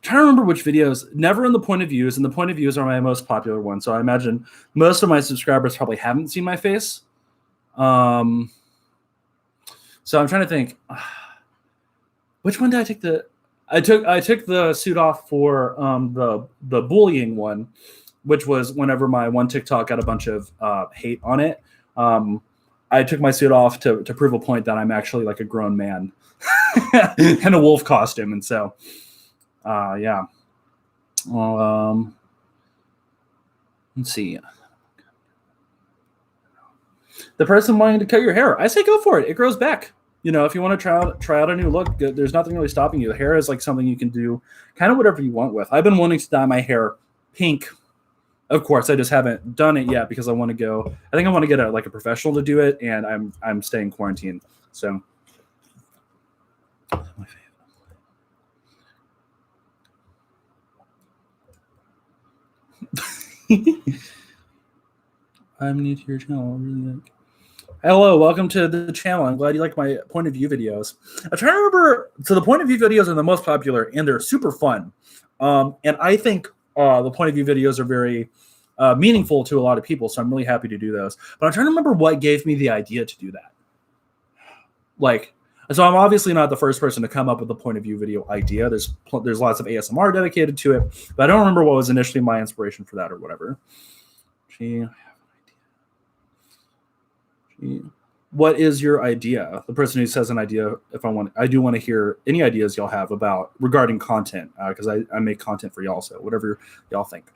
to remember which videos. Never in the point of views, and the point of views are my most popular ones. So I imagine most of my subscribers probably haven't seen my face. So I'm trying to think. Which one did I take the? I took the suit off for the bullying one, which was whenever my one TikTok got a bunch of hate on it. I took my suit off to prove a point that I'm actually like a grown man in a wolf costume, and so yeah. Let's see. The person wanting to cut your hair, I say go for it. It grows back. You know, if you want to try out a new look, there's nothing really stopping you. Hair is like something you can do kind of whatever you want with. I've been wanting to dye my hair pink. Of course, I just haven't done it yet because I want to go. I think I want to get a professional to do it, and I'm staying quarantined. So my favorite. I'm new to your channel. I really like. Hello, welcome to the channel. I'm glad you like my point of view videos. I'm trying to remember. So the point of view videos are the most popular, and they're super fun. And I think the point of view videos are very meaningful to a lot of people. So I'm really happy to do those. But I'm trying to remember what gave me the idea to do that. So I'm obviously not the first person to come up with the point of view video idea. There's lots of ASMR dedicated to it, but I don't remember what was initially my inspiration for that or whatever. What is your idea? The person who says an idea, I do want to hear any ideas y'all have about regarding content, because I make content for y'all, so whatever y'all think.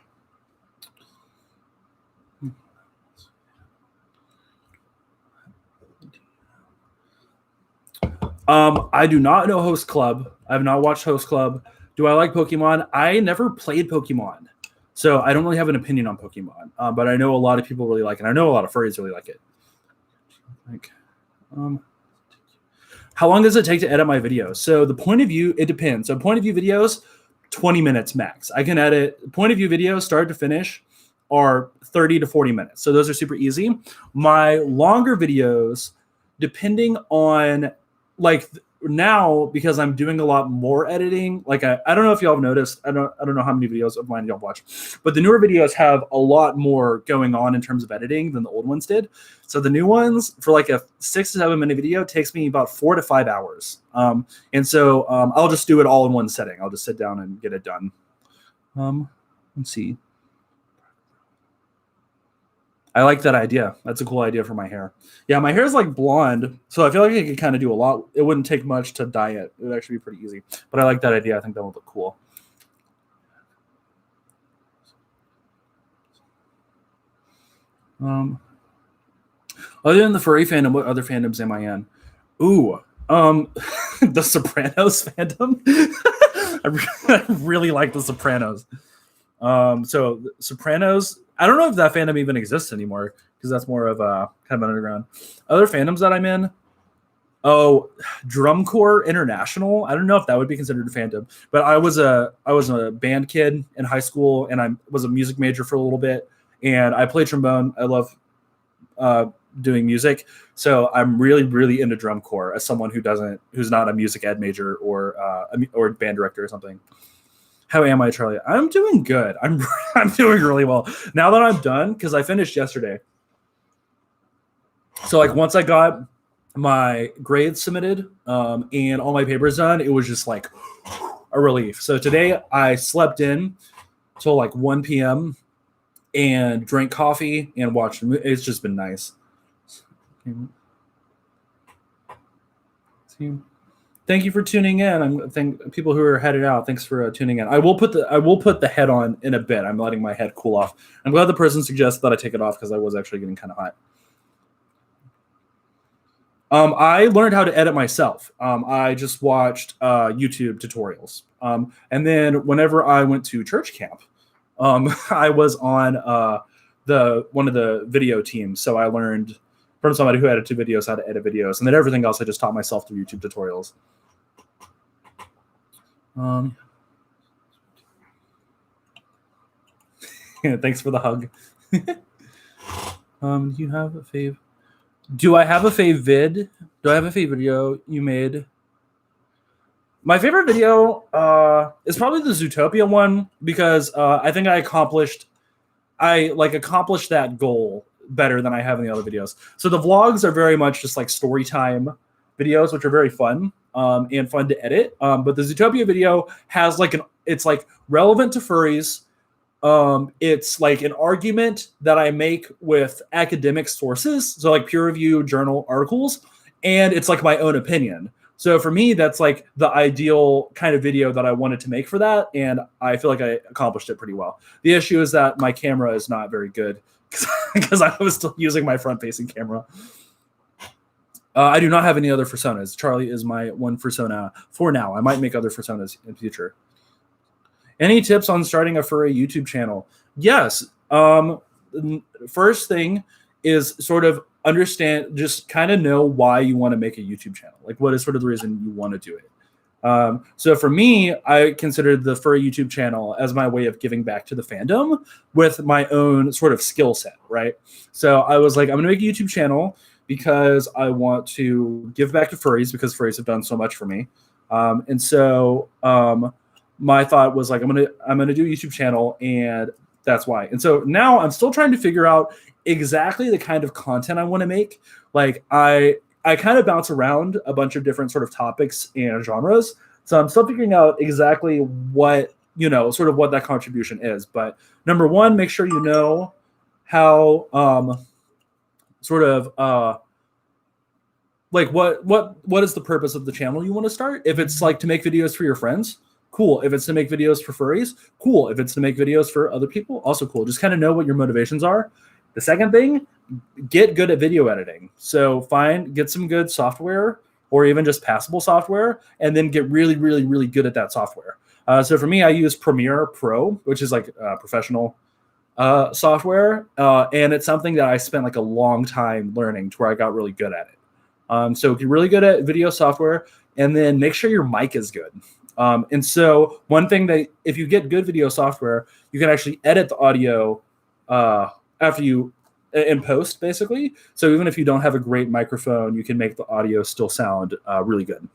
I do not know Host Club. I have not watched Host Club. Do I like Pokemon? I never played Pokemon, so I don't really have an opinion on Pokemon. But I know a lot of people really like it. I know a lot of furries really like it. How long does it take to edit my videos? So the point of view, it depends. So point of view videos, 20 minutes max. I can edit point of view videos start to finish are 30 to 40 minutes. So those are super easy. My longer videos, depending on now, because I'm doing a lot more editing, I don't know if y'all have noticed, I don't know how many videos of mine y'all watch, but the newer videos have a lot more going on in terms of editing than the old ones did. So the new ones, for a 6 to 7 minute video, takes me about 4 to 5 hours. And so I'll just do it all in one setting. I'll just sit down and get it done. Let's see. I like that idea. That's a cool idea for my hair. Yeah, my hair is blonde, so I feel like I could kind of do a lot. It wouldn't take much to dye it. It would actually be pretty easy. But I like that idea. I think that would look cool. Other than the furry fandom, what other fandoms am I in? Ooh, the Sopranos fandom. I really like the Sopranos. So Sopranos. I don't know if that fandom even exists anymore because that's more of a kind of underground. Other fandoms that I'm in. Oh, Drumcore International. I don't know if that would be considered a fandom, but I was a band kid in high school, and I was a music major for a little bit, and I play trombone. I love doing music, so I'm really, really into Drumcore as someone who's not a music ed major or band director or something. How am I, Charlie? I'm doing good. I'm doing really well now that I'm done because I finished yesterday. So once I got my grades submitted and all my papers done, it was just a relief. So today I slept in till 1 p.m. and drank coffee and watched. It's just been nice. Thank you for tuning in. I think people who are headed out, thanks for tuning in. I will put the head on in a bit. I'm letting my head cool off. I'm glad the person suggested that I take it off because I was actually getting kind of hot. I learned how to edit myself. I just watched YouTube tutorials. And then whenever I went to church camp, I was on one of the video teams. So I learned from somebody who edited videos how to edit videos. And then everything else I just taught myself through YouTube tutorials. Yeah, thanks for the hug. Do you have a fave? Do I have a fave vid? Do I have a fave video you made? My favorite video is probably the Zootopia one because I think I accomplished that goal better than I have in the other videos. So the vlogs are very much just like story time videos, which are very fun and fun to edit. But the Zootopia video has it's like relevant to furries. It's like an argument that I make with academic sources, so like peer review journal articles, and it's like my own opinion. So for me, that's like the ideal kind of video that I wanted to make for that, and I feel like I accomplished it pretty well. The issue is that my camera is not very good because I was still using my front-facing camera. I do not have any other personas. Charlie is my one persona for now. I might make other personas in the future. Any tips on starting a furry YouTube channel? Yes. First thing is sort of understand, just kind of know why you want to make a YouTube channel. Like, what is sort of the reason you want to do it? So for me, I considered the furry YouTube channel as my way of giving back to the fandom with my own sort of skill set, right? So I was like, I'm going to make a YouTube channel because I want to give back to furries because furries have done so much for me. My thought was like, I'm gonna do a YouTube channel, and that's why. And so now I'm still trying to figure out exactly the kind of content I want to make. Like I kind of bounce around a bunch of different sort of topics and genres. So I'm still figuring out exactly what, sort of what that contribution is. But number one, make sure you know how like what is the purpose of the channel you want to start. If it's like to make videos for your friends, cool. If it's to make videos for furries, cool. If it's to make videos for other people, also cool. Just kind of know what your motivations are. The second thing, get good at video editing. So get some good software or even just passable software, and then get really, really, really good at that software. So for me, I use Premiere Pro, which is like professional software. And it's something that I spent like a long time learning to where I got really good at it. So get really good at video software, and then make sure your mic is good. And so one thing that if you get good video software, you can actually edit the audio after you in post, basically. So even if you don't have a great microphone, you can make the audio still sound really good.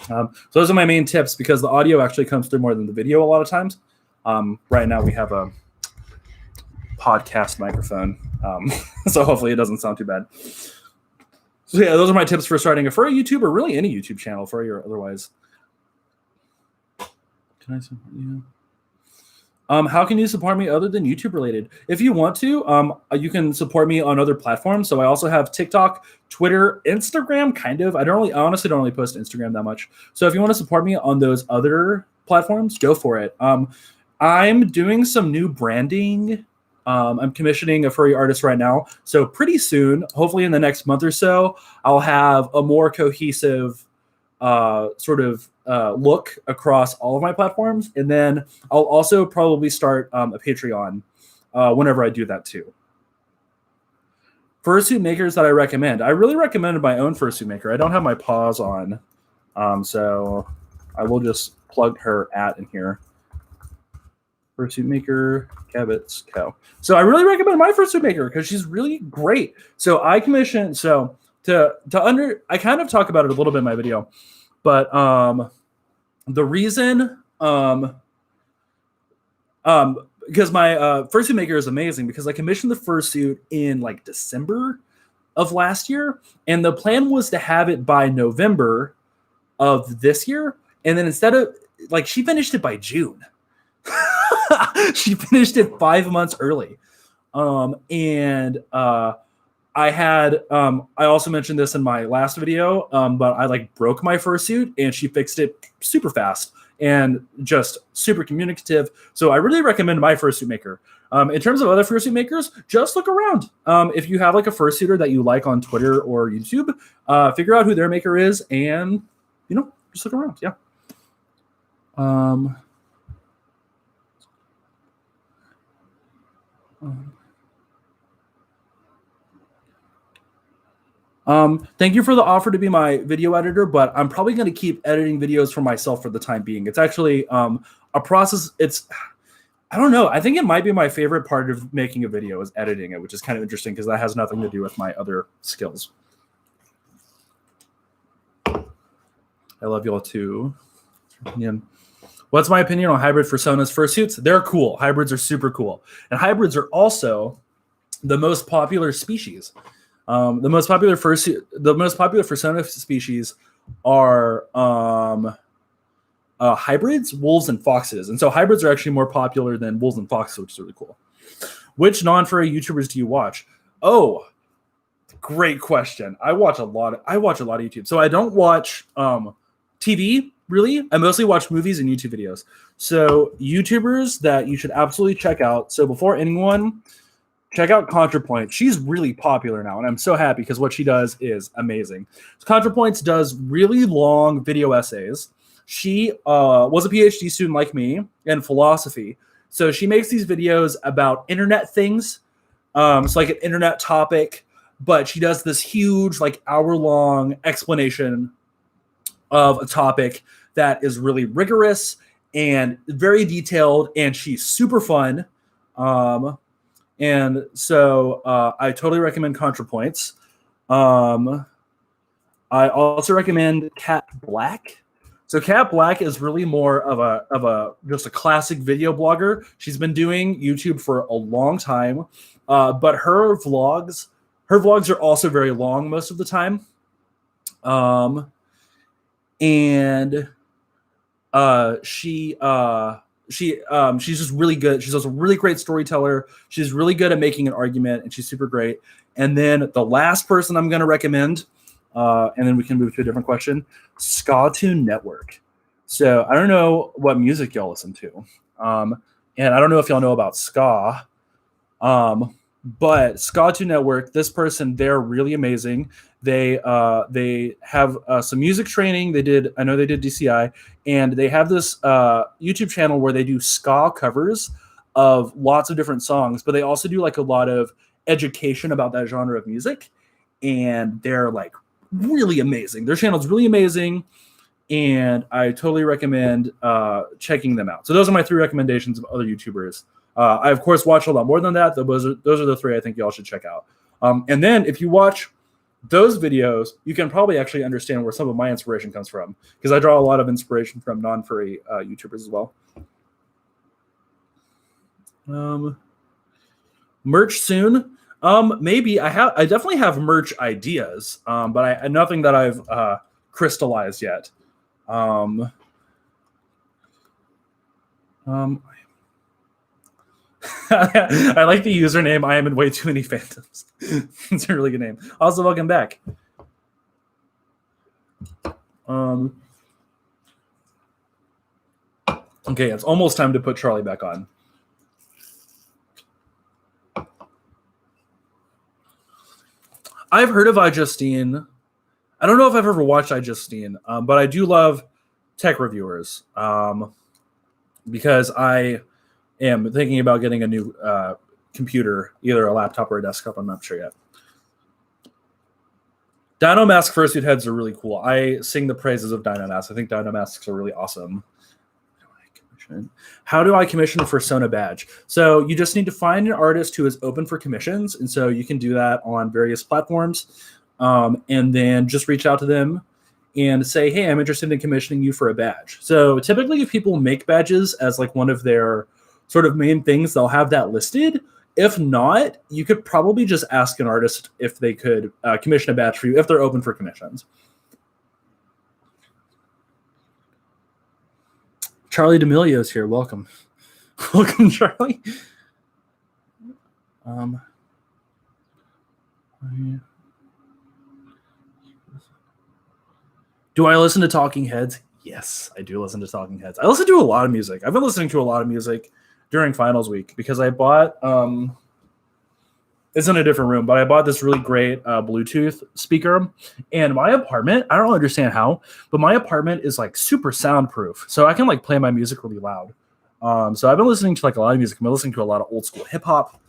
So those are my main tips because the audio actually comes through more than the video a lot of times. Right now we have a podcast microphone, so hopefully it doesn't sound too bad. So yeah, those are my tips for starting a furry YouTube or really any YouTube channel, furry or otherwise. Can I support you? How can you support me other than YouTube related? If you want to, you can support me on other platforms. So I also have TikTok, Twitter, Instagram, kind of. I honestly don't really post Instagram that much. So if you want to support me on those other platforms, go for it. I'm doing some new branding. I'm commissioning a furry artist right now. So pretty soon, hopefully in the next month or so, I'll have a more cohesive look across all of my platforms. And then I'll also probably start a Patreon whenever I do that too. Fursuit makers that I recommend. I really recommended my own fursuit maker. I don't have my paws on. So I will just plug her in here. Fursuit maker, Cabot's Co. So I really recommend my fursuit maker because she's really great. So I commissioned, I kind of talk about it a little bit in my video, but the reason because my fursuit maker is amazing because I commissioned the fursuit in like December of last year, and the plan was to have it by November of this year, and then instead of she finished it by June. She finished it 5 months early. And I had I also mentioned this in my last video, but I like broke my fursuit and she fixed it super fast and just super communicative. So I really recommend my fursuit maker. In terms of other fursuit makers, just look around. If you have like a fursuiter that you like on Twitter or YouTube, figure out who their maker is and just look around. Yeah. Thank you for the offer to be my video editor, but I'm probably going to keep editing videos for myself for the time being. It's actually a process. I don't know. I think it might be my favorite part of making a video is editing it, which is kind of interesting because that has nothing to do with my other skills. I love y'all too. What's my opinion on hybrid fursuits? Fursuits, they're cool. Hybrids are super cool. And hybrids are also the most popular species. The most popular fursona species are hybrids, wolves, and foxes. And so hybrids are actually more popular than wolves and foxes, which is really cool. Which non-furry YouTubers do you watch? Oh, great question. I watch a lot of YouTube. So I don't watch TV, really. I mostly watch movies and YouTube videos. So YouTubers that you should absolutely check out. So before anyone, check out ContraPoint. She's really popular now, and I'm so happy because what she does is amazing. So ContraPoint does really long video essays. She was a PhD student like me in philosophy. So she makes these videos about internet things. It's like an internet topic, but she does this huge, like hour-long explanation of a topic that is really rigorous and very detailed, and she's super fun. And so I totally recommend ContraPoints. I also recommend Cat Black. So Cat Black is really more of a just a classic video blogger. She's been doing YouTube for a long time, but her vlogs are also very long most of the time. And she's just really good. She's also a really great storyteller. She's really good at making an argument, and she's super great. And then the last person I'm going to recommend, and then we can move to a different question, Ska-Tune Network. So I don't know what music y'all listen to, and I don't know if y'all know about ska, but Ska-Tune Network, this person, they're really amazing. They have some music training. I know they did DCI, and they have this YouTube channel where they do ska covers of lots of different songs, but they also do like a lot of education about that genre of music, and they're like really amazing. Their channel's really amazing, and I totally recommend checking them out. So those are my 3 recommendations of other YouTubers. I of course watch a lot more than that. Those are the 3 I think y'all should check out. And then if you watch those videos, you can probably actually understand where some of my inspiration comes from, because I draw a lot of inspiration from non-furry YouTubers as well. Merch soon. Maybe I definitely have merch ideas, but nothing that I've crystallized yet. I like the username. I am in way too many fandoms. It's a really good name. Also, welcome back. Okay, it's almost time to put Charlie back on. I've heard of iJustine. I don't know if I've ever watched iJustine, but I do love tech reviewers because I am thinking about getting a new computer, either a laptop or a desktop. I'm not sure yet. Dino Mask fursuit heads are really cool. I sing the praises of Dino Mask. I think Dino Masks are really awesome. How do I commission a Fursona badge? So you just need to find an artist who is open for commissions, and so you can do that on various platforms, and then just reach out to them and say, hey, I'm interested in commissioning you for a badge. So typically if people make badges as like one of their sort of main things, they'll have that listed. If not, you could probably just ask an artist if they could commission a badge for you if they're open for commissions. Charlie D'Amelio is here. Welcome. Welcome, Charlie. Um, do I listen to Talking Heads? Yes, I do listen to Talking Heads. I listen to a lot of music. I've been listening to a lot of music during finals week because I bought it's in a different room, but I bought this really great Bluetooth speaker. And my apartment, I don't understand how, but my apartment is like super soundproof. So I can like play my music really loud. So I've been listening to like a lot of music. I've been listening to a lot of old school hip hop,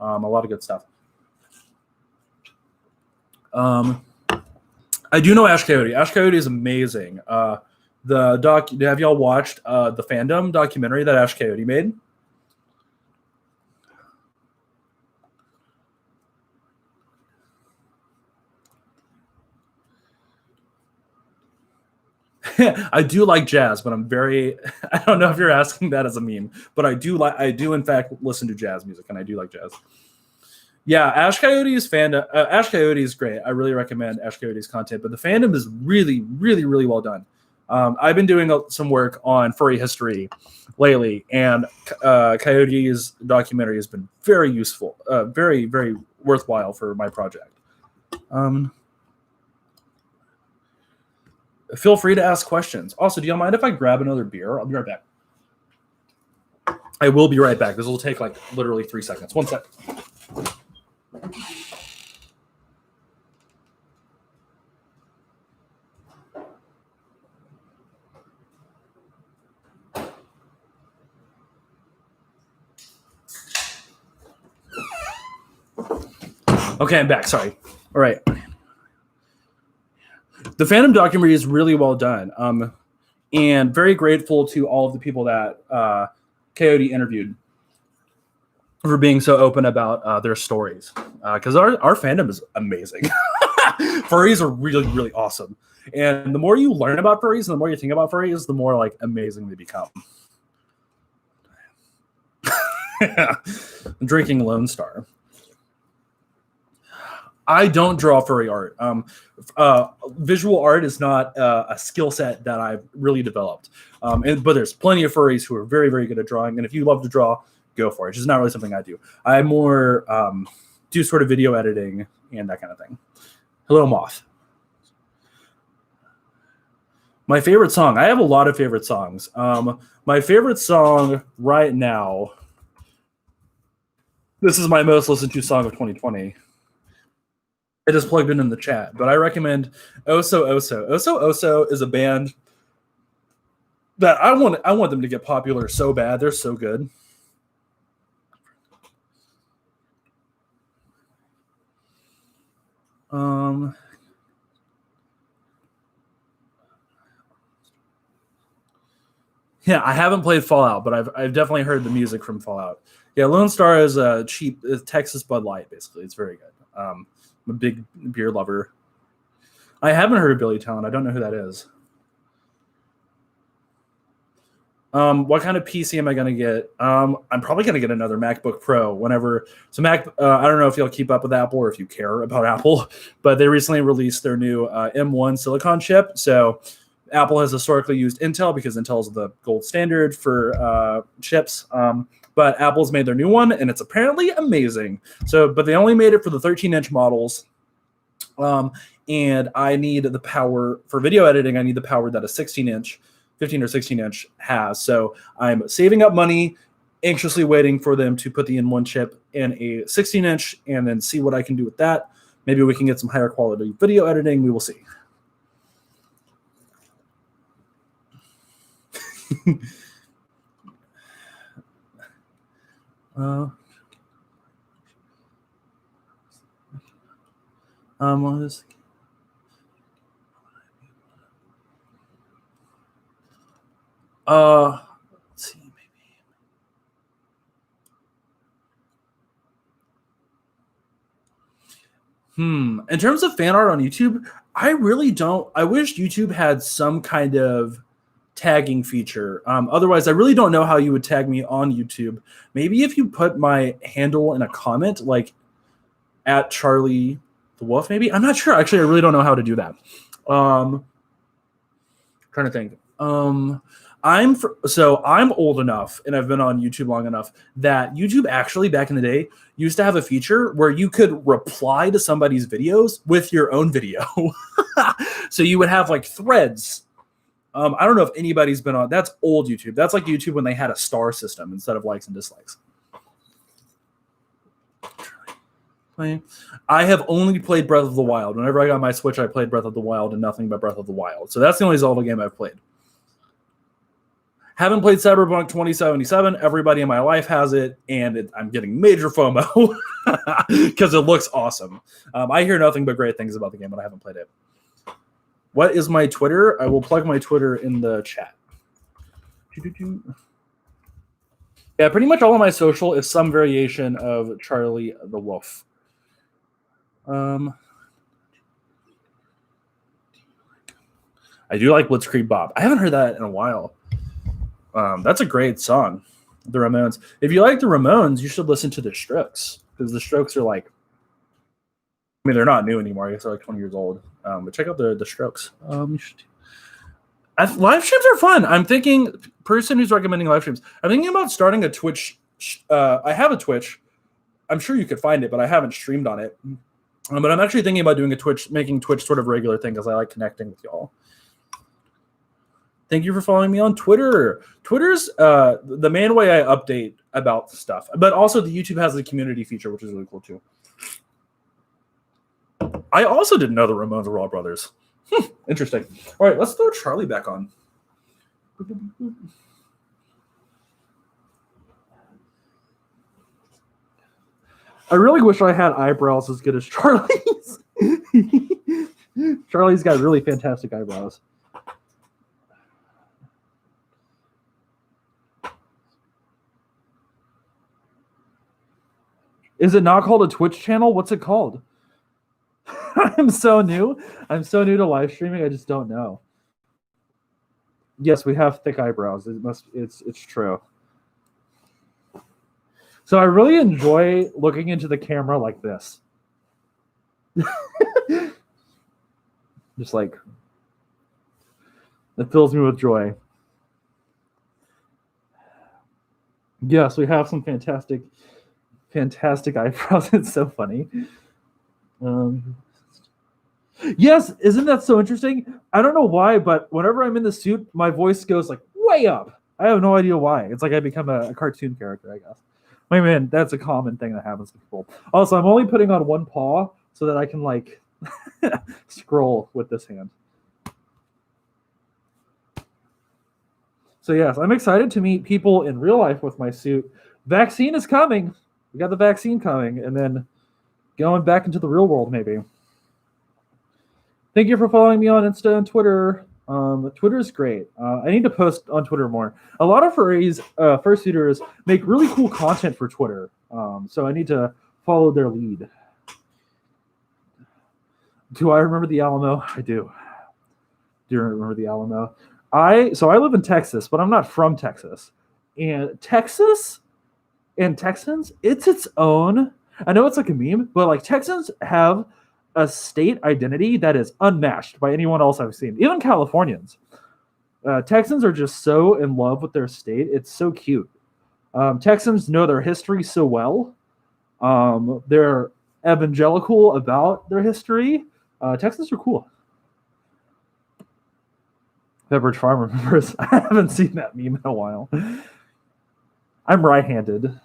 a lot of good stuff. I do know Ash Coyote. Ash Coyote is amazing. Have y'all watched the Fandom documentary that Ash Coyote made? I do like jazz, but I'm very I don't know if you're asking that as a meme, but I do in fact listen to jazz music, and I do like jazz. Yeah, Ash Coyote's fandom. Ash Coyote is great. I really recommend Ash Coyote's content, but the fandom is really, really, really well done. I've been doing some work on furry history lately, and Coyote's documentary has been very useful, very, very worthwhile for my project. Feel free to ask questions. Also, do y'all mind if I grab another beer? I'll be right back. I will be right back. This will take like literally 3 seconds. 1 sec. Okay, I'm back. Sorry. All right. The Fandom documentary is really well done, and very grateful to all of the people that Coyote interviewed for being so open about their stories, because our fandom is amazing. Furries are really, really awesome, and the more you learn about furries and the more you think about furries, the more like amazing they become. I'm drinking Lone Star. I don't draw furry art. Visual art is not a skill set that I've really developed. But there's plenty of furries who are very, very good at drawing. And if you love to draw, go for it. It's just not really something I do. I more do sort of video editing and that kind of thing. Hello, Moth. My favorite song. I have a lot of favorite songs. My favorite song right now. This is my most listened to song of 2020. I just plugged in the chat, but I recommend Oso Oso. Oso Oso is a band that I want them to get popular so bad. They're so good. Yeah, I haven't played Fallout, but I've definitely heard the music from Fallout. Yeah, Lone Star is a cheap Texas Bud Light, basically. It's very good. I'm a big beer lover. I haven't heard of Billy Talent. I don't know who that is. What kind of PC am I going to get? I'm probably going to get another MacBook Pro whenever. So I don't know if you'll keep up with Apple or if you care about Apple, but they recently released their new M1 Silicon chip. So Apple has historically used Intel because Intel is the gold standard for chips. But Apple's made their new one, and it's apparently amazing. But they only made it for the 13-inch models. And I need the power for video editing. I need the power that a 16-inch, 15 or 16-inch has. So I'm saving up money, anxiously waiting for them to put the M1 chip in a 16-inch, and then see what I can do with that. Maybe we can get some higher quality video editing. We will see. Let's see, maybe. In terms of fan art on YouTube, I really don't. I wish YouTube had some kind of tagging feature. Otherwise, I really don't know how you would tag me on YouTube. Maybe if you put my handle in a comment, like at Charlie the Wuff, maybe? I'm not sure. Actually, I really don't know how to do that. Trying to think. I'm old enough and I've been on YouTube long enough that YouTube actually back in the day used to have a feature where you could reply to somebody's videos with your own video. So you would have like threads. I don't know if anybody's been on. That's old YouTube. That's like YouTube when they had a star system instead of likes and dislikes. I have only played Breath of the Wild. Whenever I got my Switch, I played Breath of the Wild and nothing but Breath of the Wild. So that's the only Zelda game I've played. Haven't played Cyberpunk 2077. Everybody in my life has it, and I'm getting major FOMO because it looks awesome. I hear nothing but great things about the game, but I haven't played it. What is my Twitter? I will plug my Twitter in the chat. Yeah, pretty much all of my social is some variation of Charlie the Wolf. I do like Blitzkrieg Bob. I haven't heard that in a while. That's a great song, the Ramones. If you like the Ramones, you should listen to the Strokes, because the Strokes are like, I mean, they're not new anymore. I guess they're like 20 years old. But check out the Strokes. Live streams are fun. I'm thinking, person who's recommending live streams, I'm thinking about starting a Twitch. I have a Twitch. I'm sure you could find it, but I haven't streamed on it. But I'm actually thinking about doing a Twitch, making Twitch sort of regular thing, because I like connecting with y'all. Thank you for following me on Twitter. Twitter's the main way I update about stuff, but also the YouTube has the community feature, which is really cool too. I also didn't know the Ramones were all brothers. Interesting. All right, let's throw Charlie back on. I really wish I had eyebrows as good as Charlie's. Charlie's got really fantastic eyebrows. Is it not called a Twitch channel? What's it called? I'm so new. I'm so new to live streaming. I just don't know. Yes, we have thick eyebrows. It's true. So I really enjoy looking into the camera like this. Just like, it fills me with joy. Yes, we have some fantastic eyebrows. It's so funny. Yes, isn't that so interesting? I don't know why, but whenever I'm in the suit, my voice goes like way up. I have no idea why. It's like I become a cartoon character, I guess. I mean, that's a common thing that happens to people. Also, I'm only putting on one paw so that I can like scroll with this hand. So yes, I'm excited to meet people in real life with my suit. Vaccine is coming. We got the vaccine coming, and then going back into the real world maybe. Thank you for following me on Insta and Twitter. Twitter is great. I need to post on Twitter more. A lot of furries, fursuiters make really cool content for Twitter. So I need to follow their lead. Do I remember the Alamo? I do. Do you remember the Alamo? So I live in Texas, but I'm not from Texas. And Texas and Texans, it's its own. I know it's like a meme, but like Texans have a state identity that is unmatched by anyone else I've seen, even Californians. Texans are just so in love with their state. It's so cute. Texans know their history so well. They're evangelical about their history. Texans are cool. Pepperidge Farm remembers. I haven't seen that meme in a while. I'm right-handed.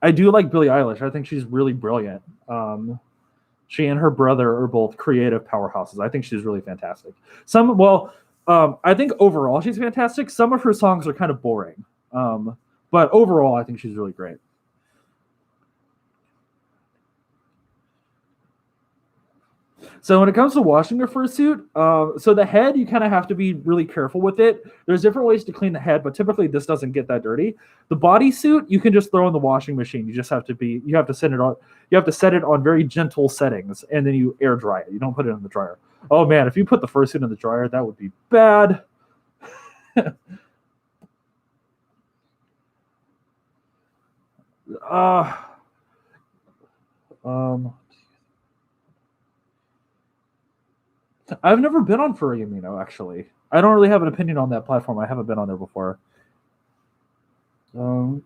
I do like Billie Eilish. I think she's really brilliant. She and her brother are both creative powerhouses. I think she's really fantastic. I think overall she's fantastic. Some of her songs are kind of boring. But overall, I think she's really great. So when it comes to washing your fursuit, so the head, you kind of have to be really careful with it. There's different ways to clean the head, but typically this doesn't get that dirty. The bodysuit, you can just throw in the washing machine. You have to set it on very gentle settings, and then you air dry it. You don't put it in the dryer. Oh man, if you put the fursuit in the dryer, that would be bad. I've never been on Furry Amino, actually. I don't really have an opinion on that platform. I haven't been on there before. For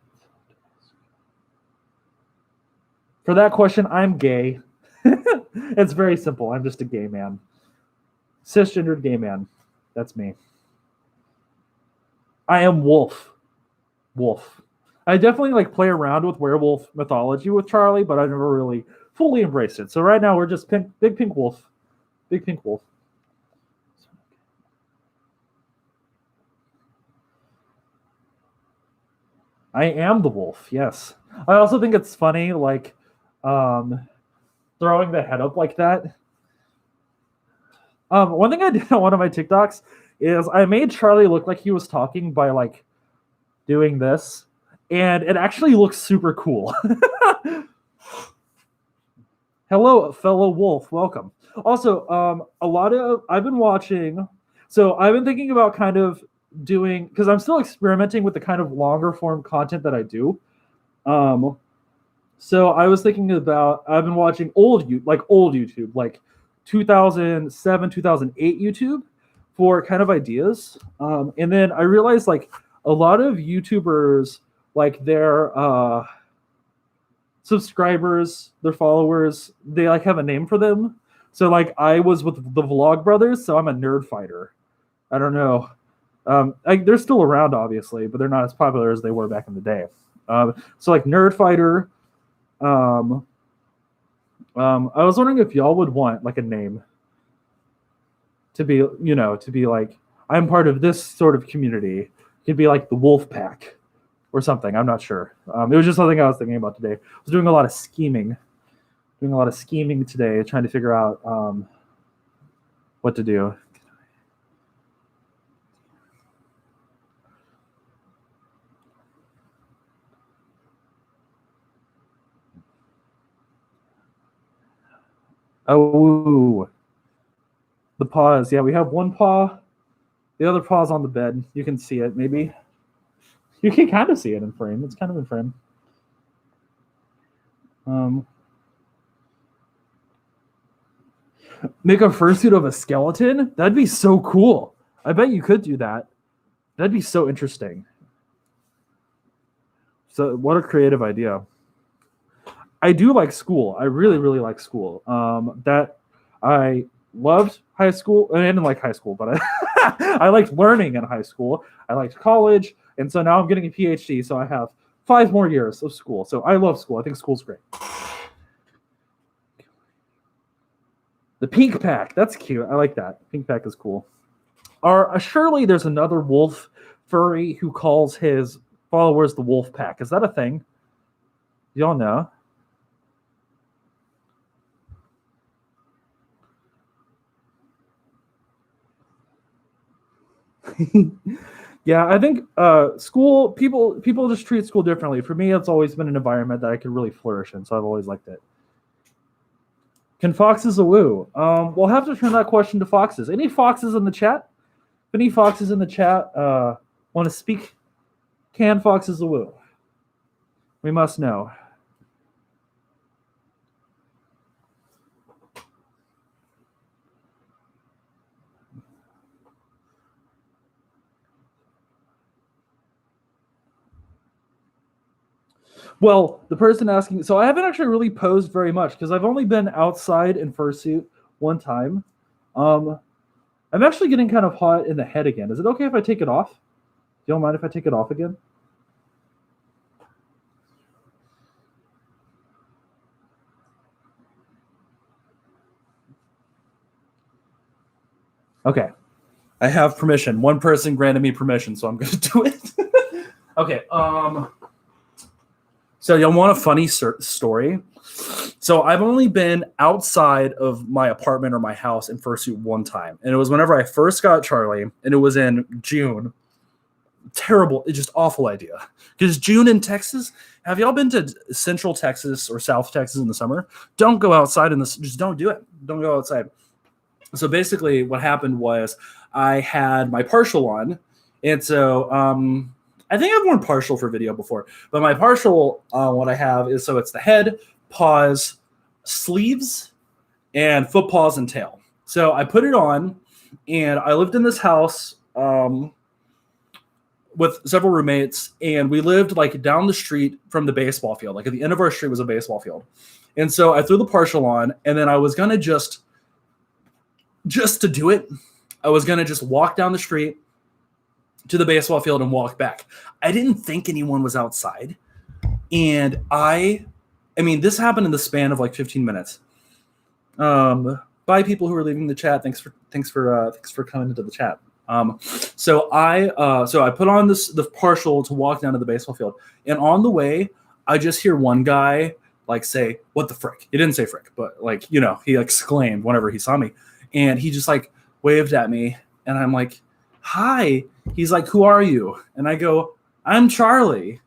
that question, I'm gay. It's very simple. I'm just a gay man. Cisgendered gay man. That's me. I am Wuff. Wuff. I definitely like play around with werewolf mythology with Charlie, but I've never really fully embraced it. So right now we're just big pink wolf. Big pink wolf. I am the wolf, yes. I also think it's funny, like, throwing the head up like that. One thing I did on one of my TikToks is I made Charlie look like he was talking by like doing this, and it actually looks super cool. Hello, fellow wolf. Welcome. Also, I've been watching. So I've been thinking about kind of doing because I'm still experimenting with the kind of longer form content that I do. So I was thinking about I've been watching old YouTube, like 2007, 2008 YouTube for kind of ideas. And then I realized like a lot of YouTubers, like their subscribers, their followers, they like have a name for them. So like I was with the Vlog Brothers, so I'm a nerd fighter. I don't know. They're still around, obviously, but they're not as popular as they were back in the day. So like nerd fighter. I was wondering if y'all would want like a name to be, to be like, I'm part of this sort of community. It could be like the Wolf Pack or something. I'm not sure. It was just something I was thinking about today. I was doing a lot of scheming today, trying to figure out what to do. Oh, the paws. Yeah, we have one paw. The other paw's on the bed. You can see it, maybe. You can kind of see it in frame. It's kind of in frame. Make a fursuit of a skeleton? That'd be so cool. I bet you could do that. That'd be so interesting. So, what a creative idea. I do like school. I really, really like school. That I loved high school. I didn't like high school, but I liked learning in high school. I liked college, and so now I'm getting a PhD. So I have 5 more years of school. So I love school. I think school's great. The pink pack. That's cute. I like that. Pink pack is cool. Surely there's another wolf furry who calls his followers the wolf pack. Is that a thing? Y'all know? Yeah, I think school people just treat school differently. For me, it's always been an environment that I could really flourish in, so I've always liked it. Can foxes a woo? We'll have to turn that question to foxes. Any foxes in the chat? If any foxes in the chat want to speak, can foxes a woo? We must know. Well, the person asking, so I haven't actually really posed very much because I've only been outside in fursuit one time. I'm actually getting kind of hot in the head again. Is it okay if I take it off? You don't mind if I take it off again? Okay. I have permission. One person granted me permission, so I'm going to do it. Okay. So y'all want a funny story? So I've only been outside of my apartment or my house in fursuit one time, and it was whenever I first got Charlie, and it was in June. Terrible, it's just awful idea. Because June in Texas, have y'all been to Central Texas or South Texas in the summer? Don't go outside in this. Just don't do it. Don't go outside. So basically, what happened was I had my partial on, and so I think I've worn partial for video before, but my partial, what I have is, so it's the head, paws, sleeves, and foot paws and tail. So I put it on, and I lived in this house with several roommates, and we lived like down the street from the baseball field. Like at the end of our street was a baseball field. And so I threw the partial on, and then I was going to just to do it, I was going to just walk down the street to the baseball field and walk back. I didn't think anyone was outside. And I mean, this happened in the span of like 15 minutes. Bye, people who are leaving the chat. Thanks for coming into the chat. So I put on the partial to walk down to the baseball field, and on the way, I just hear one guy like say, "What the frick?" He didn't say frick, but like, you know, he exclaimed whenever he saw me, and he just like waved at me, and I'm like, "Hi." He's like, "Who are you?" And I go, "I'm Charlie."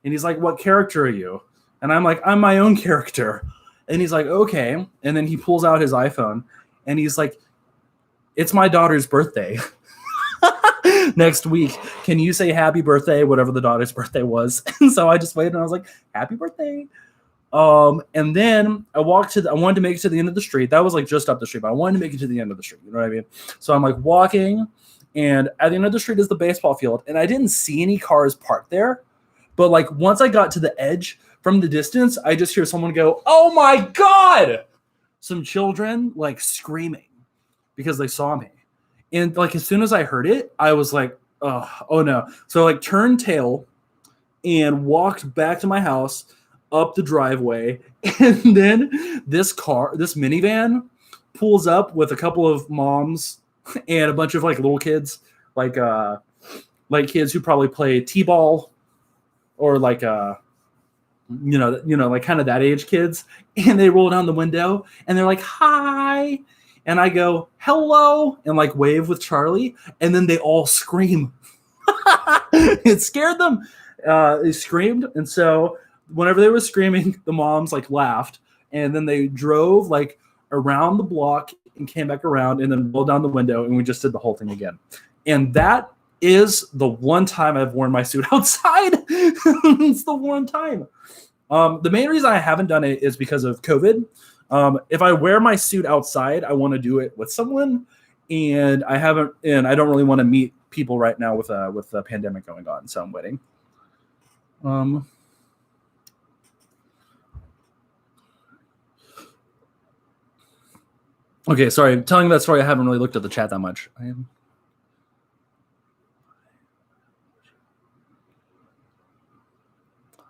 And he's like, "What character are you?" And I'm like, "I'm my own character." And he's like, "Okay." And then he pulls out his iPhone, and he's like, "It's my daughter's birthday next week. Can you say happy birthday," whatever the daughter's birthday was? And so I just waited, and I was like, "Happy birthday." And then I wanted to make it to the end of the street. That was like just up the street, but I wanted to make it to the end of the street. You know what I mean? So I'm like walking, and at the end of the street is the baseball field, and I didn't see any cars parked there. But like once I got to the edge, from the distance, I just hear someone go, "Oh my God!" Some children like screaming because they saw me. And like as soon as I heard it, I was like, oh no. So I like turned tail and walked back to my house up the driveway. And then this minivan pulls up with a couple of moms and a bunch of like little kids, like kids who probably play t-ball or like like kind of that age kids. And they roll down the window and they're like, "Hi." And I go, "Hello," and like wave with Charlie. And then they all scream. It scared them. They screamed. And so whenever they were screaming, the moms like laughed. And then they drove like around the block and came back around and then rolled down the window. And we just did the whole thing again. And that is the one time I've worn my suit outside. It's the one time. The main reason I haven't done it is because of COVID. If I wear my suit outside, I want to do it with someone, and I don't really want to meet people right now with the pandemic going on, so I'm waiting. Okay, sorry. I'm telling that story. I haven't really looked at the chat that much.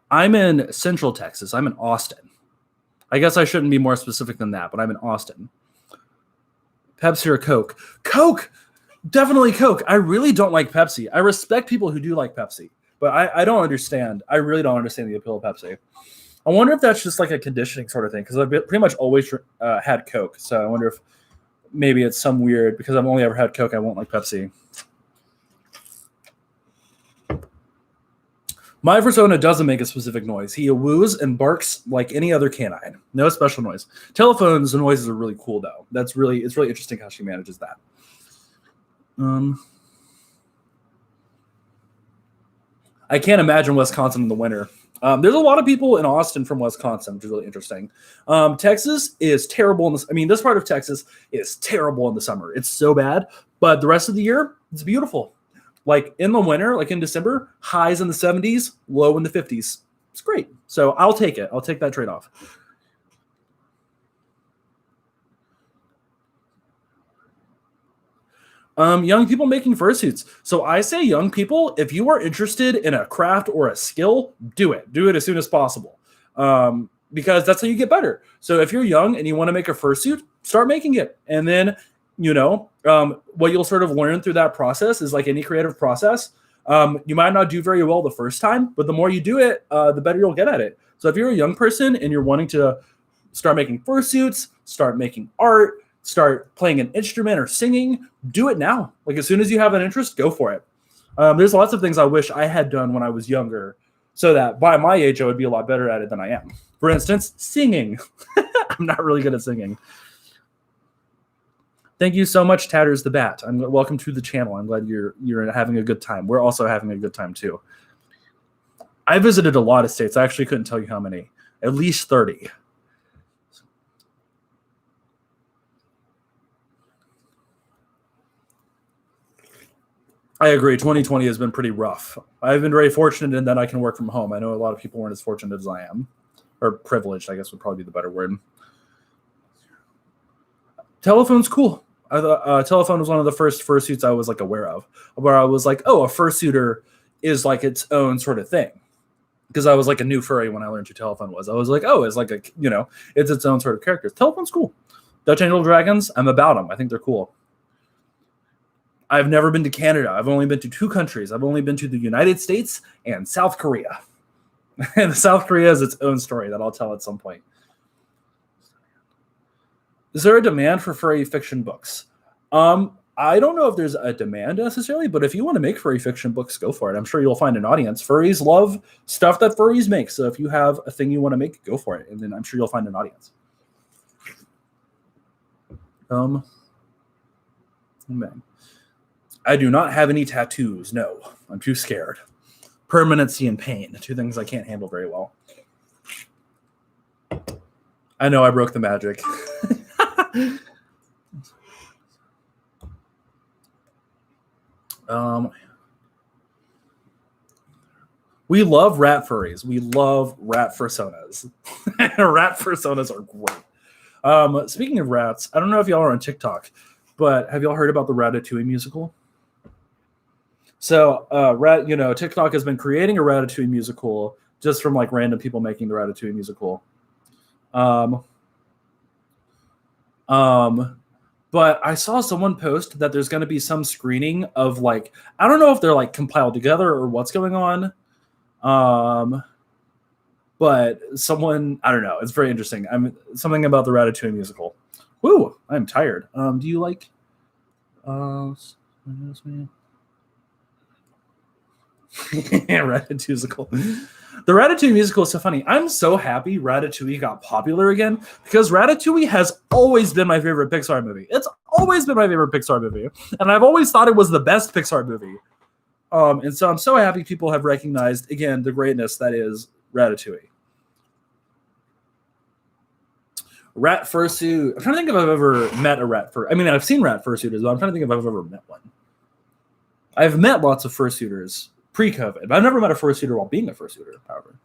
I'm in Central Texas. I'm in Austin. I guess I shouldn't be more specific than that, but I'm in Austin. Pepsi or Coke? Coke! Definitely Coke. I really don't like Pepsi. I respect people who do like Pepsi, but I don't understand. I really don't understand the appeal of Pepsi. I wonder if that's just like a conditioning sort of thing, because I've pretty much always had Coke. So I wonder if maybe it's some weird, because I've only ever had Coke, I won't like Pepsi. My Persona doesn't make a specific noise. He woos and barks like any other canine. No special noise. Telephone's noises are really cool, though. It's really interesting how she manages that. I can't imagine Wisconsin in the winter. There's a lot of people in Austin from Wisconsin, which is really interesting. Texas is terrible. This part of Texas is terrible in the summer. It's so bad, but the rest of the year, it's beautiful. Like in the winter, like in December, highs in the 70s, low in the 50s. It's great. So I'll take it. I'll take that trade-off. Young people making fursuits. So I say young people, if you are interested in a craft or a skill, do it. Do it as soon as possible. Because that's how you get better. So if you're young and you want to make a fursuit, start making it. And then what you'll sort of learn through that process is like any creative process. You might not do very well the first time, but the more you do it, the better you'll get at it. So if you're a young person and you're wanting to start making fursuits, start making art, start playing an instrument or singing, do it now. Like as soon as you have an interest, go for it. There's lots of things I wish I had done when I was younger, so that by my age, I would be a lot better at it than I am. For instance, singing. I'm not really good at singing. Thank you so much, Tatters the Bat. Welcome to the channel. I'm glad you're having a good time. We're also having a good time too. I visited a lot of states. I actually couldn't tell you how many. At least 30. I agree. 2020 has been pretty rough. I've been very fortunate in that I can work from home. I know a lot of people weren't as fortunate as I am, or privileged, I guess would probably be the better word. Telephone's cool. I thought telephone was one of the first fursuits I was like aware of, where I was like, oh, a fursuiter is like its own sort of thing. Because I was like a new furry when I learned who telephone was. I was like, oh, it's like a, it's its own sort of character. Telephone's cool. Dutch Angel Dragons, I'm about them. I think they're cool. I've never been to Canada. I've only been to 2 countries. I've only been to the United States and South Korea. And South Korea is its own story that I'll tell at some point. Is there a demand for furry fiction books? I don't know if there's a demand necessarily, but if you want to make furry fiction books, go for it. I'm sure you'll find an audience. Furries love stuff that furries make. So if you have a thing you want to make, go for it. And then I'm sure you'll find an audience. Man. I do not have any tattoos. No, I'm too scared. Permanency and pain, 2 things I can't handle very well. I know I broke the magic. We love rat furries. We love rat fursonas. Rat fursonas are great. Speaking of rats, I don't know if y'all are on TikTok, but have y'all heard about the Ratatouille musical? So, TikTok has been creating a Ratatouille musical just from like random people making the Ratatouille musical. But I saw someone post that there's going to be some screening of like, I don't know if they're like compiled together or what's going on. But someone, I don't know. It's very interesting. Something about the Ratatouille musical. Woo, I'm tired. Do you like, Ratatouille musical. The Ratatouille musical is so funny. I'm so happy Ratatouille got popular again because Ratatouille has always been my favorite Pixar movie. It's always been my favorite Pixar movie. And I've always thought it was the best Pixar movie. And so I'm so happy people have recognized, again, the greatness that is Ratatouille. Rat Fursuit. I'm trying to think if I've ever met a rat fursuit. I mean, I've seen rat fursuiters, but I'm trying to think if I've ever met one. I've met lots of fursuiters pre-COVID, but I've never met a fursuiter while being a fursuiter, however.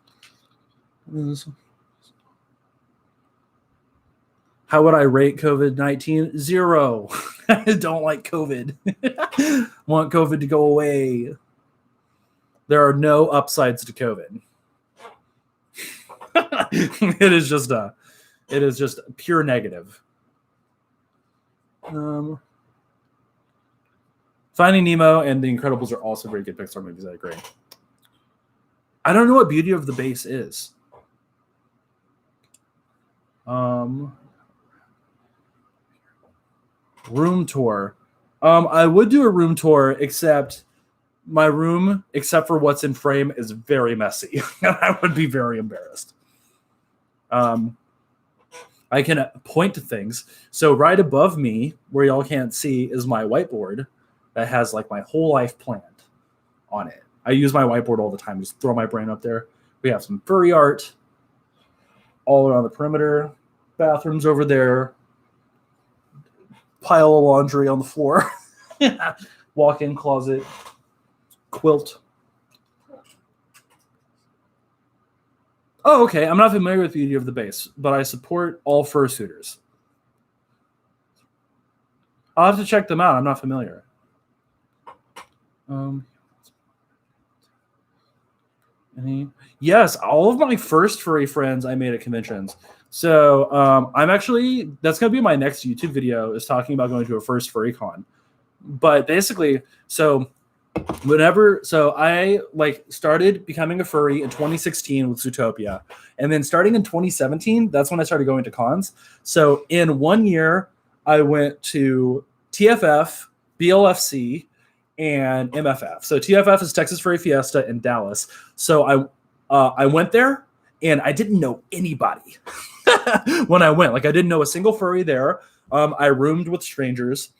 How would I rate COVID-19? 0. I don't like COVID. Want COVID to go away. There are no upsides to COVID. It is just pure negative. Finding Nemo and The Incredibles are also very good Pixar movies. I agree. I don't know what Beauty of the Base is. Room tour. I would do a room tour, except my room, except for what's in frame, is very messy. I would be very embarrassed. I can point to things. So right above me, where y'all can't see, is my whiteboard that has like my whole life planned on it. I use my whiteboard all the time. Just throw my brain up there. We have some furry art all around the perimeter. Bathrooms over there. Pile of laundry on the floor. Walk-in closet. Quilt. Oh, okay. I'm not familiar with Beauty of the Base, but I support all fursuiters. I'll have to check them out. I'm not familiar. Yes, all of my first furry friends I made at conventions. So that's going to be my next YouTube video, is talking about going to a first furry con. But basically, I started becoming a furry in 2016 with Zootopia. And then starting in 2017, that's when I started going to cons. So in 1 year, I went to TFF, BLFC, and MFF. So TFF is Texas Furry Fiesta in Dallas. So I went there, and I didn't know anybody when I went. Like, I didn't know a single furry there. I roomed with strangers.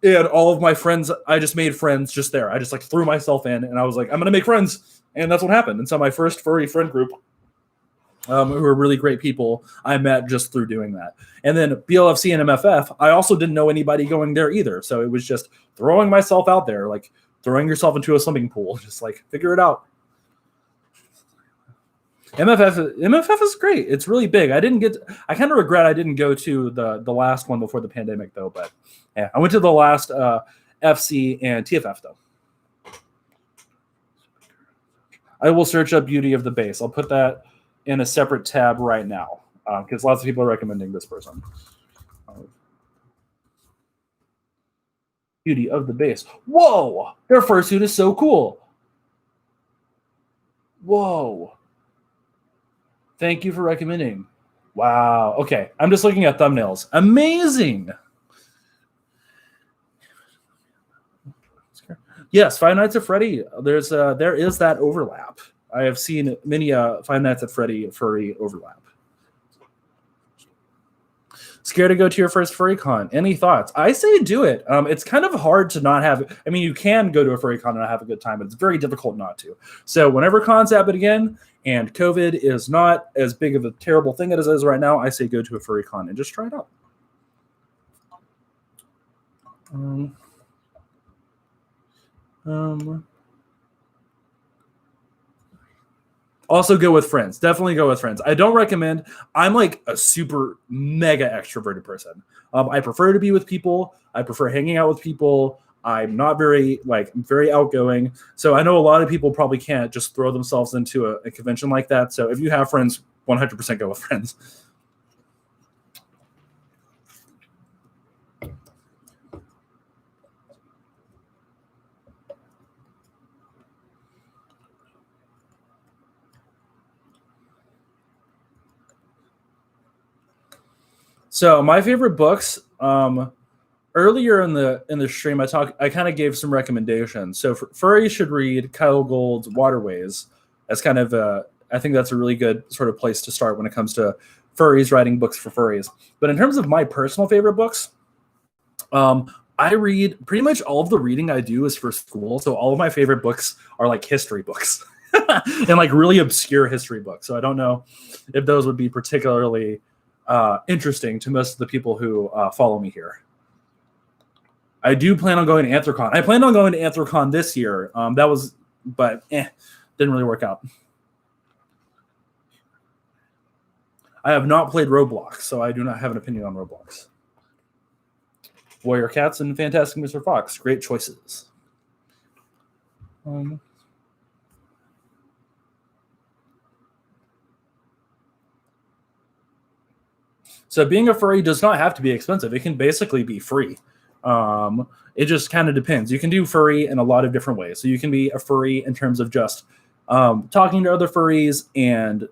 And all of my friends, I just made friends just there. I just threw myself in, and I was like, I'm going to make friends. And that's what happened. And so my first furry friend group who are really great people I met just through doing that. And then BLFC and MFF, I also didn't know anybody going there either. So it was just throwing myself out there, like throwing yourself into a swimming pool, just like figure it out. MFF is great. It's really big. I kind of regret I didn't go to the last one before the pandemic though, but yeah, I went to the last FC and TFF though. I will search up Beauty of the Base. I'll put that in a separate tab right now because lots of people are recommending this person. Beauty of the Base. Whoa! Their fursuit is so cool. Whoa. Thank you for recommending. Wow. Okay. I'm just looking at thumbnails. Amazing. Yes, Five Nights at Freddy. There is that overlap. I have seen many Five Nights at Freddy furry overlap. Scared to go to your first furry con? Any thoughts? I say do it. It's kind of hard to not have. I mean, you can go to a furry con and not have a good time, but it's very difficult not to. So whenever cons happen again, and COVID is not as big of a terrible thing as it is right now, I say go to a furry con and just try it out. Also go with friends. Definitely go with friends. I don't recommend. I'm like a super mega extroverted person. I prefer to be with people. I prefer hanging out with people. I'm not very outgoing. So I know a lot of people probably can't just throw themselves into a convention like that. So if you have friends, 100% go with friends. So my favorite books, earlier in the stream, I kind of gave some recommendations. So Furry should read Kyle Gold's Waterways. That's kind of I think that's a really good sort of place to start when it comes to furries writing books for furries. But in terms of my personal favorite books, I read pretty much all of the reading I do is for school. So all of my favorite books are like history books and like really obscure history books. So I don't know if those would be particularly interesting to most of the people who follow me here. I do plan on going to Anthrocon. I planned on going to Anthrocon this year. But didn't really work out. I have not played Roblox, so I do not have an opinion on Roblox. Warrior Cats and Fantastic Mr. Fox, great choices. So being a furry does not have to be expensive. It can basically be free. It just kind of depends. You can do furry in a lot of different ways. So you can be a furry in terms of just talking to other furries and,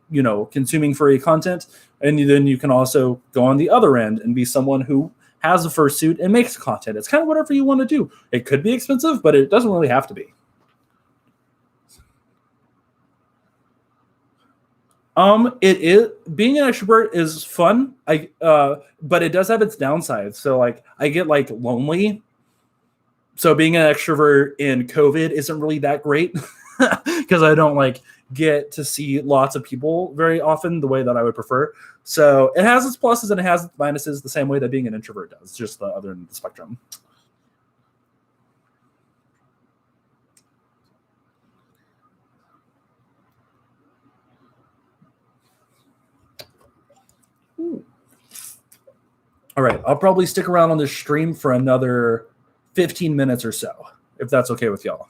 consuming furry content. And then you can also go on the other end and be someone who has a fursuit and makes content. It's kind of whatever you want to do. It could be expensive, but it doesn't really have to be. It is being an extrovert is fun. But it does have its downsides. So I get lonely. So being an extrovert in COVID isn't really that great because I don't get to see lots of people very often the way that I would prefer. So it has its pluses and it has its minuses the same way that being an introvert does, just the other end of the spectrum. Ooh. All right, I'll probably stick around on this stream for another 15 minutes or so, if that's okay with y'all.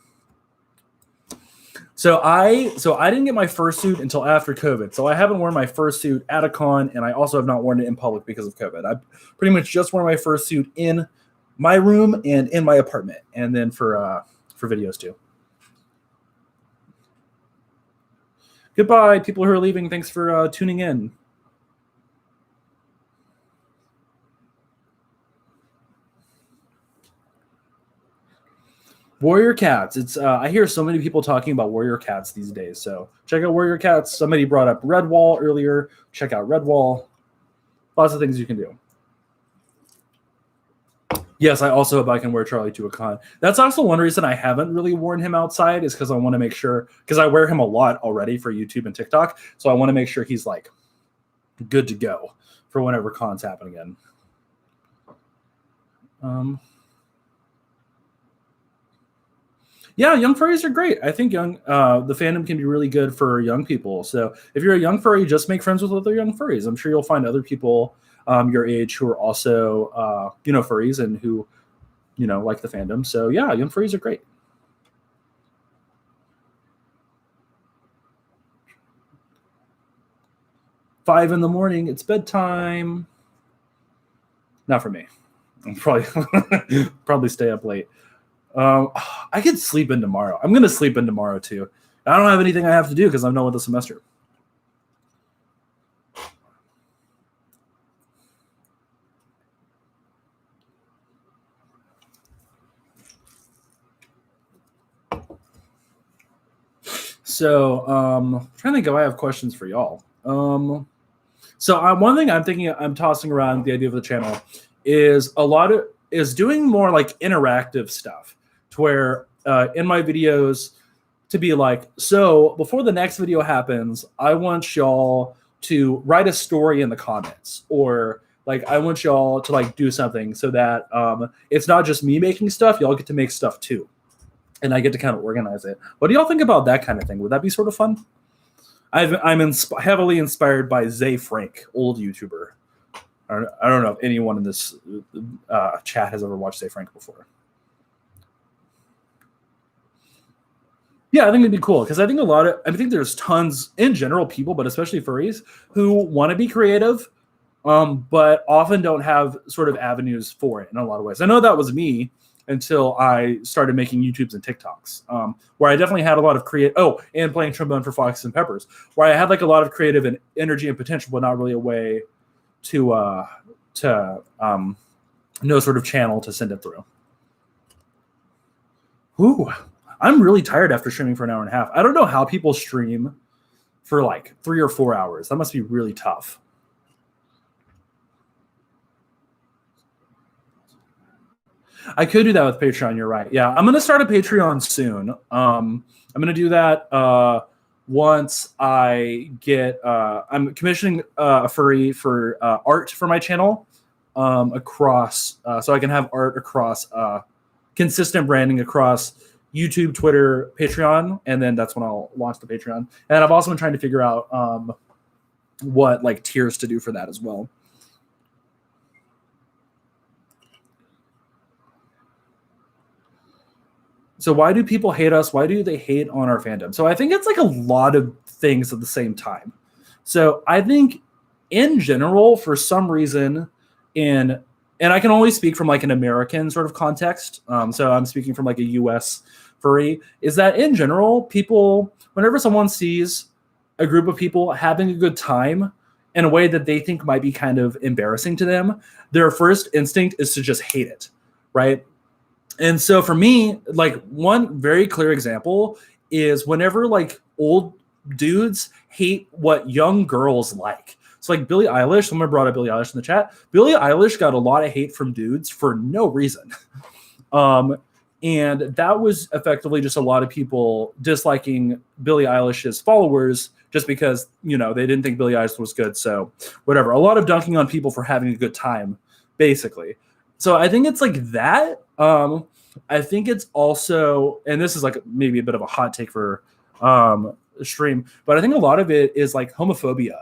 So I didn't get my fursuit until after COVID. So I haven't worn my fursuit at a con, and I also have not worn it in public because of COVID. I pretty much just wore my fursuit in my room and in my apartment, and then for videos too. Goodbye, people who are leaving. Thanks for tuning in. Warrior Cats. It's I hear so many people talking about Warrior Cats these days. So check out Warrior Cats. Somebody brought up Redwall earlier. Check out Redwall. Lots of things you can do. Yes, I also hope I can wear Charlie to a con. That's also one reason I haven't really worn him outside, is because I want to make sure, because I wear him a lot already for YouTube and TikTok, so I want to make sure he's like good to go for whenever cons happen again. Yeah, young furries are great. I think the fandom can be really good for young people. So if you're a young furry, just make friends with other young furries. I'm sure you'll find other people your age who are also furries and who like the fandom. So yeah, young furries are great. $5 a.m, it's bedtime. Not for me. I'm probably stay up late. I could sleep in tomorrow. I'm gonna sleep in tomorrow too. I don't have anything I have to do because I'm done with the semester. So I'm trying to think if I have questions for y'all. So one thing I'm thinking, I'm tossing around the idea of the channel is doing more like interactive stuff, to where in my videos to be like, so before the next video happens, I want y'all to write a story in the comments, or like I want y'all to like do something so that it's not just me making stuff, y'all get to make stuff too, and I get to kind of organize it. What do y'all think about that kind of thing? Would that be sort of fun? I'm heavily inspired by Zay Frank, old YouTuber. I don't know if anyone in this chat has ever watched Zay Frank before. Yeah, I think it'd be cool, because I think there's tons in general people, but especially furries, who want to be creative, but often don't have sort of avenues for it in a lot of ways. I know that was me until I started making YouTubes and TikToks, where I definitely had a lot of and playing trombone for Foxes and Peppers, where I had like a lot of creative and energy and potential, but not really a way to no sort of channel to send it through. Ooh, I'm really tired after streaming for an hour and a half. I don't know how people stream for like 3 or 4 hours. That must be really tough. I could do that with Patreon. You're right. Yeah, I'm going to start a Patreon soon. I'm going to do that once I get. I'm commissioning a furry for art for my channel across, so I can have art across consistent branding across YouTube, Twitter, Patreon, and then that's when I'll launch the Patreon. And I've also been trying to figure out what like tiers to do for that as well. So why do people hate us? Why do they hate on our fandom? So I think it's like a lot of things at the same time. So I think in general, for some reason, and I can only speak from like an American sort of context. So I'm speaking from like a US furry, is that in general, people, whenever someone sees a group of people having a good time in a way that they think might be kind of embarrassing to them, their first instinct is to just hate it, right? And so for me, like one very clear example is whenever like old dudes hate what young girls like. So like Billie Eilish, someone brought up Billie Eilish in the chat. Billie Eilish got a lot of hate from dudes for no reason. And that was effectively just a lot of people disliking Billie Eilish's followers just because, they didn't think Billie Eilish was good. So whatever, a lot of dunking on people for having a good time, basically. So I think it's like that. I think it's also, and this is like maybe a bit of a hot take for stream, but I think a lot of it is like homophobia.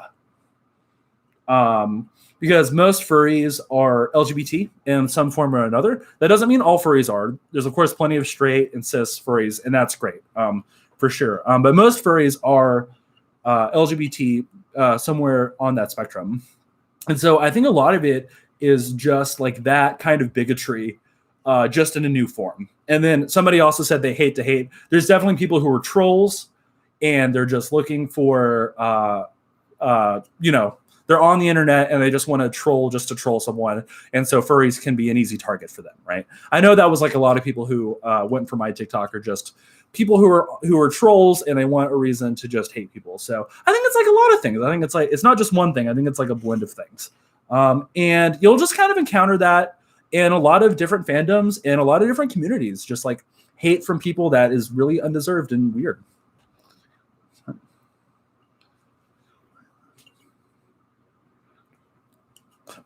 Because most furries are LGBT in some form or another. That doesn't mean all furries are. There's of course plenty of straight and cis furries, and that's great, for sure. But most furries are LGBT somewhere on that spectrum. And so I think a lot of it is just like that kind of bigotry, just in a new form. And then somebody also said they hate to hate. There's definitely people who are trolls, and they're just looking for, they're on the internet and they just want to troll just to troll someone. And so furries can be an easy target for them, right? I know that was like a lot of people who went for my TikTok are just people who are trolls and they want a reason to just hate people. So I think it's like a lot of things. I think it's like, it's not just one thing. I think it's like a blend of things. And you'll just kind of encounter that and a lot of different fandoms and a lot of different communities, just like hate from people that is really undeserved and weird.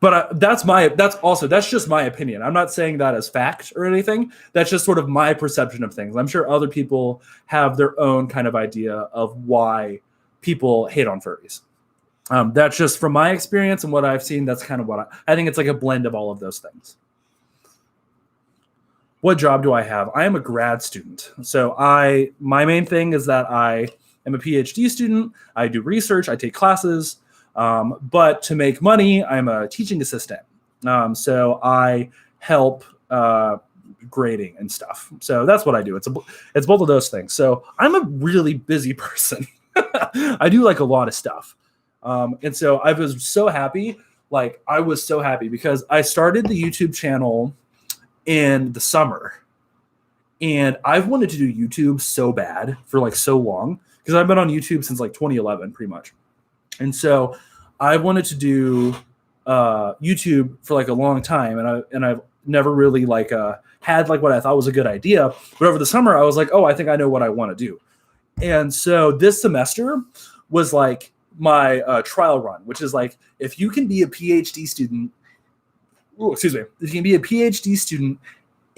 But that's just my opinion. I'm not saying that as fact or anything. That's just sort of my perception of things. I'm sure other people have their own kind of idea of why people hate on furries. That's just from my experience and what I've seen. That's kind of what I think it's like a blend of all of those things. What job do I have? I am a grad student. So my main thing is that I am a PhD student. I do research. I take classes. But to make money, I'm a teaching assistant. So I help grading and stuff. So that's what I do. It's both of those things. So I'm a really busy person. I do like a lot of stuff. And so I was so happy. I was so happy because I started the YouTube channel in the summer. And I've wanted to do YouTube so bad for so long because I've been on YouTube since 2011 pretty much. And so I wanted to do YouTube for a long time, and I've never really had what I thought was a good idea. But over the summer, I was like, oh, I think I know what I want to do. And so this semester was my trial run, which is if you can be a PhD student, if you can be a PhD student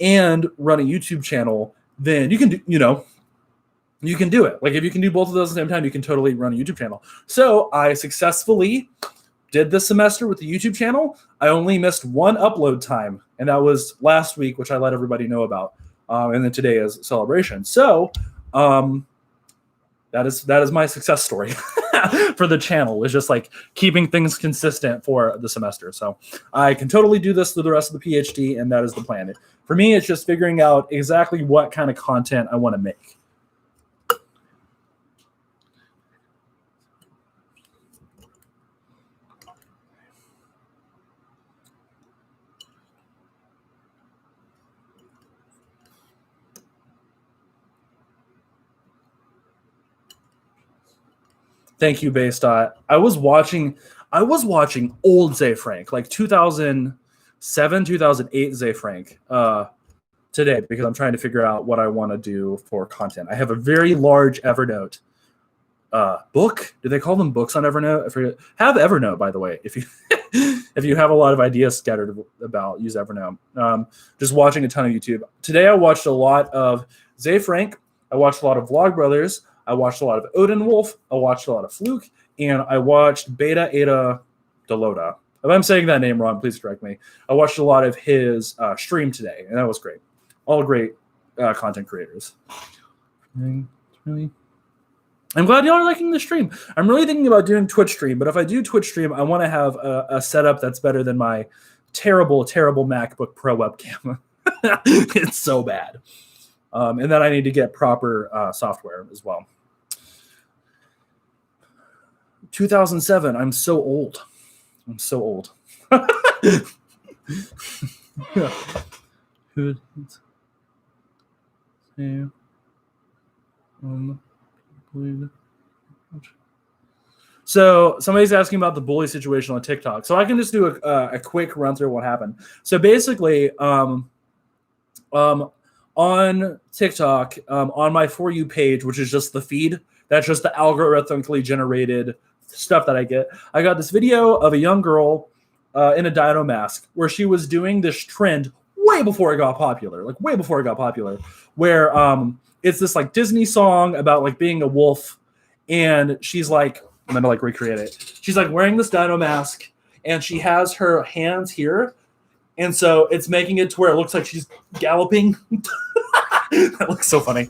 and run a YouTube channel, then you can do, you can do it. If you can do both of those at the same time, you can totally run a YouTube channel. So I successfully did this semester with the YouTube channel. I only missed one upload time, and that was last week, which I let everybody know about. And then today is celebration. So that is my success story for the channel. It's just keeping things consistent for the semester. So I can totally do this through the rest of the PhD, and that is the plan. For me, it's just figuring out exactly what kind of content I want to make. Thank you, Baystot. I was watching old Zay Frank, 2007, 2008 Zay Frank today because I'm trying to figure out what I want to do for content. I have a very large Evernote book. Do they call them books on Evernote? I forget. Have Evernote, by the way, if you if you have a lot of ideas scattered about, use Evernote. Just watching a ton of YouTube. Today I watched a lot of Zay Frank. I watched a lot of Vlogbrothers. I watched a lot of Odin Wolf. I watched a lot of Fluke, and I watched Beta Ada Delota. If I'm saying that name wrong, please correct me. I watched a lot of his stream today, and that was great. All great content creators. Really, I'm glad y'all are liking the stream. I'm really thinking about doing Twitch stream, but if I do Twitch stream, I want to have a setup that's better than my terrible, terrible MacBook Pro webcam. It's so bad. And then I need to get proper software as well. 2007. I'm so old. So somebody's asking about the bully situation on TikTok. So I can just do a quick run through what happened. So basically, on TikTok, on my For You page, which is just the feed, that's just the algorithmically generated stuff that I get. I got this video of a young girl in a dino mask where she was doing this trend way before it got popular, where it's this Disney song about being a wolf, and she's I'm gonna recreate it. She's wearing this dino mask, and she has her hands here, and so it's making it to where it looks like she's galloping. That looks so funny.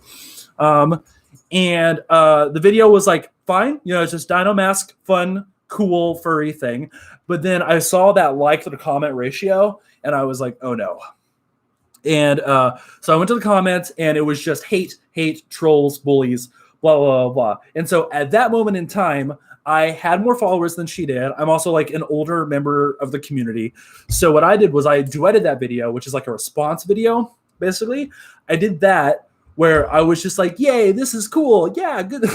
And the video was fine, it's just dino mask, fun, cool, furry thing. But then I saw that to the comment ratio, and I was like, oh no. And so I went to the comments, and it was just hate, trolls, bullies, blah, blah, blah, blah. And so at that moment in time, I had more followers than she did. I'm also an older member of the community. So what I did was I duetted that video, which is a response video, basically. I did that where I was just yay, this is cool. Yeah, good.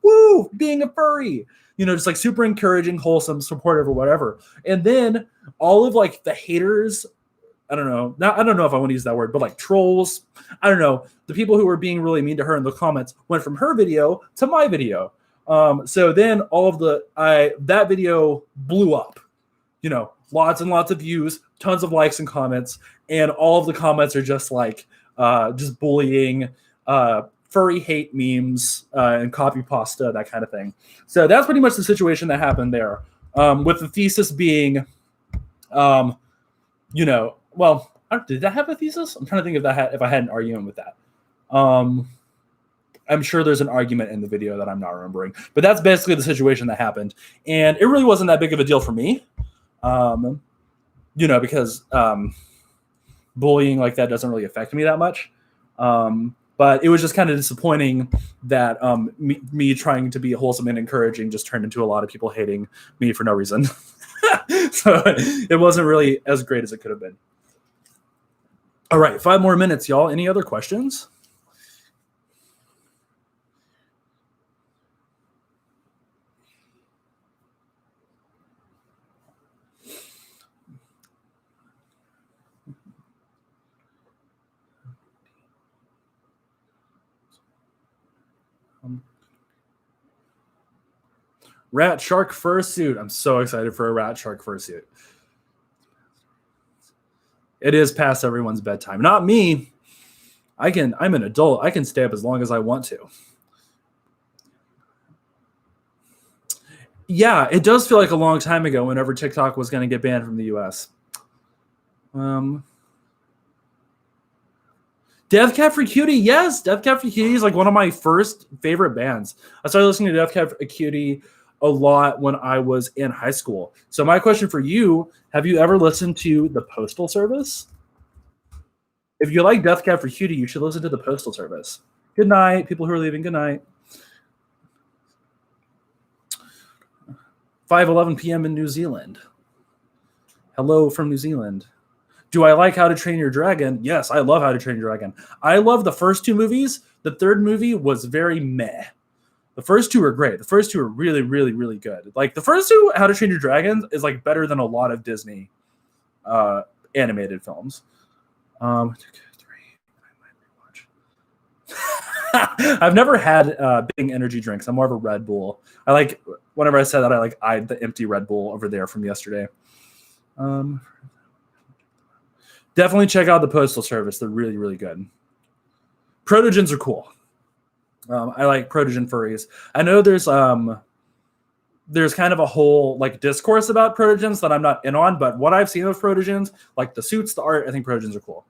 Woo, being a furry. Just super encouraging, wholesome, supportive, or whatever. And then all of the haters I don't know. Now, I don't know if I want to use that word, but like trolls. I don't know. The people who were being really mean to her in the comments went from her video to my video. So then all of that video blew up. You know, lots and lots of views, tons of likes and comments, and all of the comments are just like just bullying, furry hate memes, and copy pasta, that kind of thing. So that's pretty much the situation that happened there. With the thesis being, you know, well, did that have a thesis? I'm trying to think if I had an argument with that. I'm sure there's an argument in the video that I'm not remembering, but that's basically the situation that happened, and it really wasn't that big of a deal for me, you know, because bullying like that doesn't really affect me that much. But it was just kind of disappointing that me trying to be wholesome and encouraging just turned into a lot of people hating me for no reason. So it wasn't really as great as it could have been. All right, 5 more minutes, y'all. Any other questions? Rat Shark Fursuit. I'm so excited for a Rat Shark Fursuit. It is past everyone's bedtime. Not me. I'm an adult. I can stay up as long as I want to. Yeah, it does feel like a long time ago whenever TikTok was going to get banned from the US. Death Cab for Cutie, yes. Death Cab for Cutie is like one of my first favorite bands. I started listening to Death Cab for Cutie a lot when I was in high school. So my question for you, have you ever listened to the Postal Service? If you like Death Cab for Cutie, you should listen to the Postal Service. Good night, people who are leaving. Good night. 5:11 p.m. in New Zealand. Hello from New Zealand. Do I like How to Train Your Dragon? Yes, I love How to Train Your Dragon. I love the first 2 movies. The third movie was very meh. The first 2 are great. The first 2 are really, really, really good. Like the first 2, How to Train Your Dragon, is like better than a lot of Disney animated films. 2, 3. I've never had Bing energy drinks. I'm more of a Red Bull. I like, whenever I said that, I eyed the empty Red Bull over there from yesterday. Definitely check out the Postal Service. They're really, really good. Protogens are cool. I like protogen furries. I know there's kind of a whole like discourse about protogens that I'm not in on, but what I've seen of protogens, like the suits, the art, I think protogens are cool.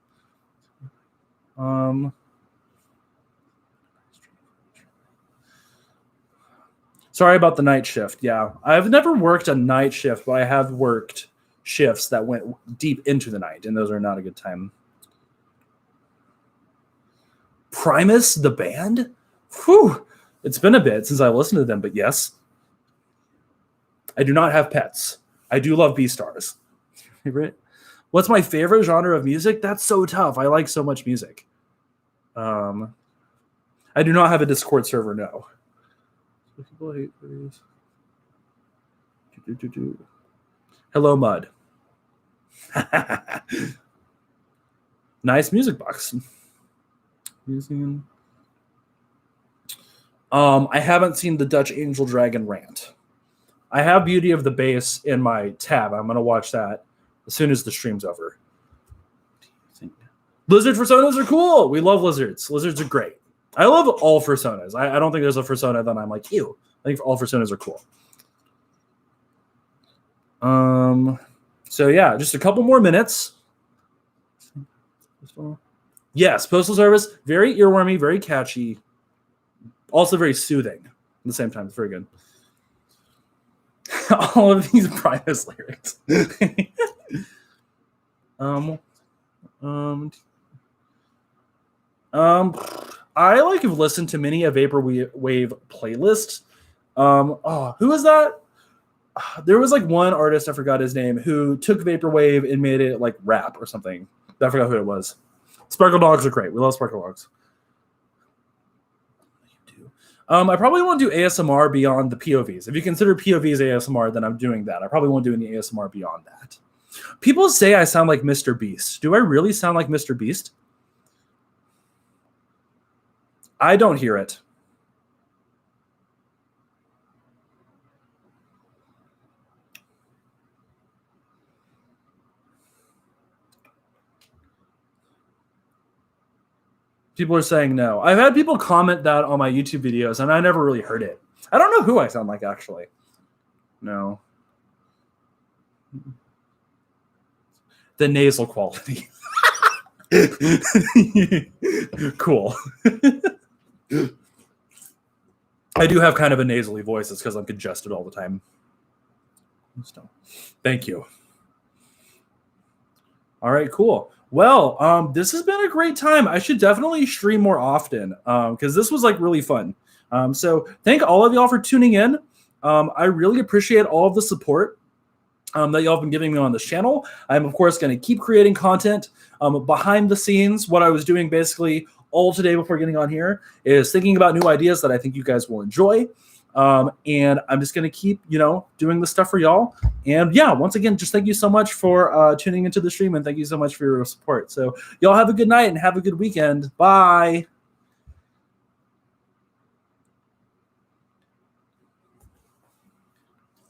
Sorry about the night shift. Yeah, I've never worked a night shift, but I have worked shifts that went deep into the night, and those are not a good time. Primus, the band? Whew. It's been a bit since I listened to them, but yes. I do not have pets. I do love Beastars. Favorite? What's my favorite genre of music? That's so tough. I like so much music. I do not have a Discord server, no. People hate furries. Hello, Mud. Nice music box. Museum. I haven't seen the Dutch Angel Dragon rant. I have Beauty of the Bass in my tab. I'm going to watch that as soon as the stream's over. Lizard Fursonas are cool. We love lizards. Lizards are great. I love all Fursonas. I don't think there's a Fursona that I'm like, ew. I think all Fursonas are cool. So yeah, just a couple more minutes. Yes, Postal Service, very earwormy, very catchy, also very soothing at the same time. It's very good. All of these Primus lyrics. I like have listened to many a Vaporwave playlist. Who is that? There was like one artist, I forgot his name, who took Vaporwave and made it like rap or something. I forgot who it was. Sparkle Dogs are great. We love Sparkle Dogs. I probably won't do ASMR beyond the POVs. If you consider POVs ASMR, then I'm doing that. I probably won't do any ASMR beyond that. People say I sound like Mr. Beast. Do I really sound like Mr. Beast? I don't hear it. People are saying no. I've had people comment that on my YouTube videos, and I never really heard it. I don't know who I sound like, actually. No. The nasal quality. Cool. I do have kind of a nasally voice. It's because I'm congested all the time. Thank you. All right, cool. Well, this has been a great time. I should definitely stream more often because this was like really fun. So thank all of y'all for tuning in. I really appreciate all of the support that y'all have been giving me on this channel. I'm, of course, going to keep creating content behind the scenes. What I was doing basically all today before getting on here is thinking about new ideas that I think you guys will enjoy. And I'm just going to keep, doing this stuff for y'all. And yeah, once again, just thank you so much for tuning into the stream, and thank you so much for your support. So y'all have a good night and have a good weekend. Bye.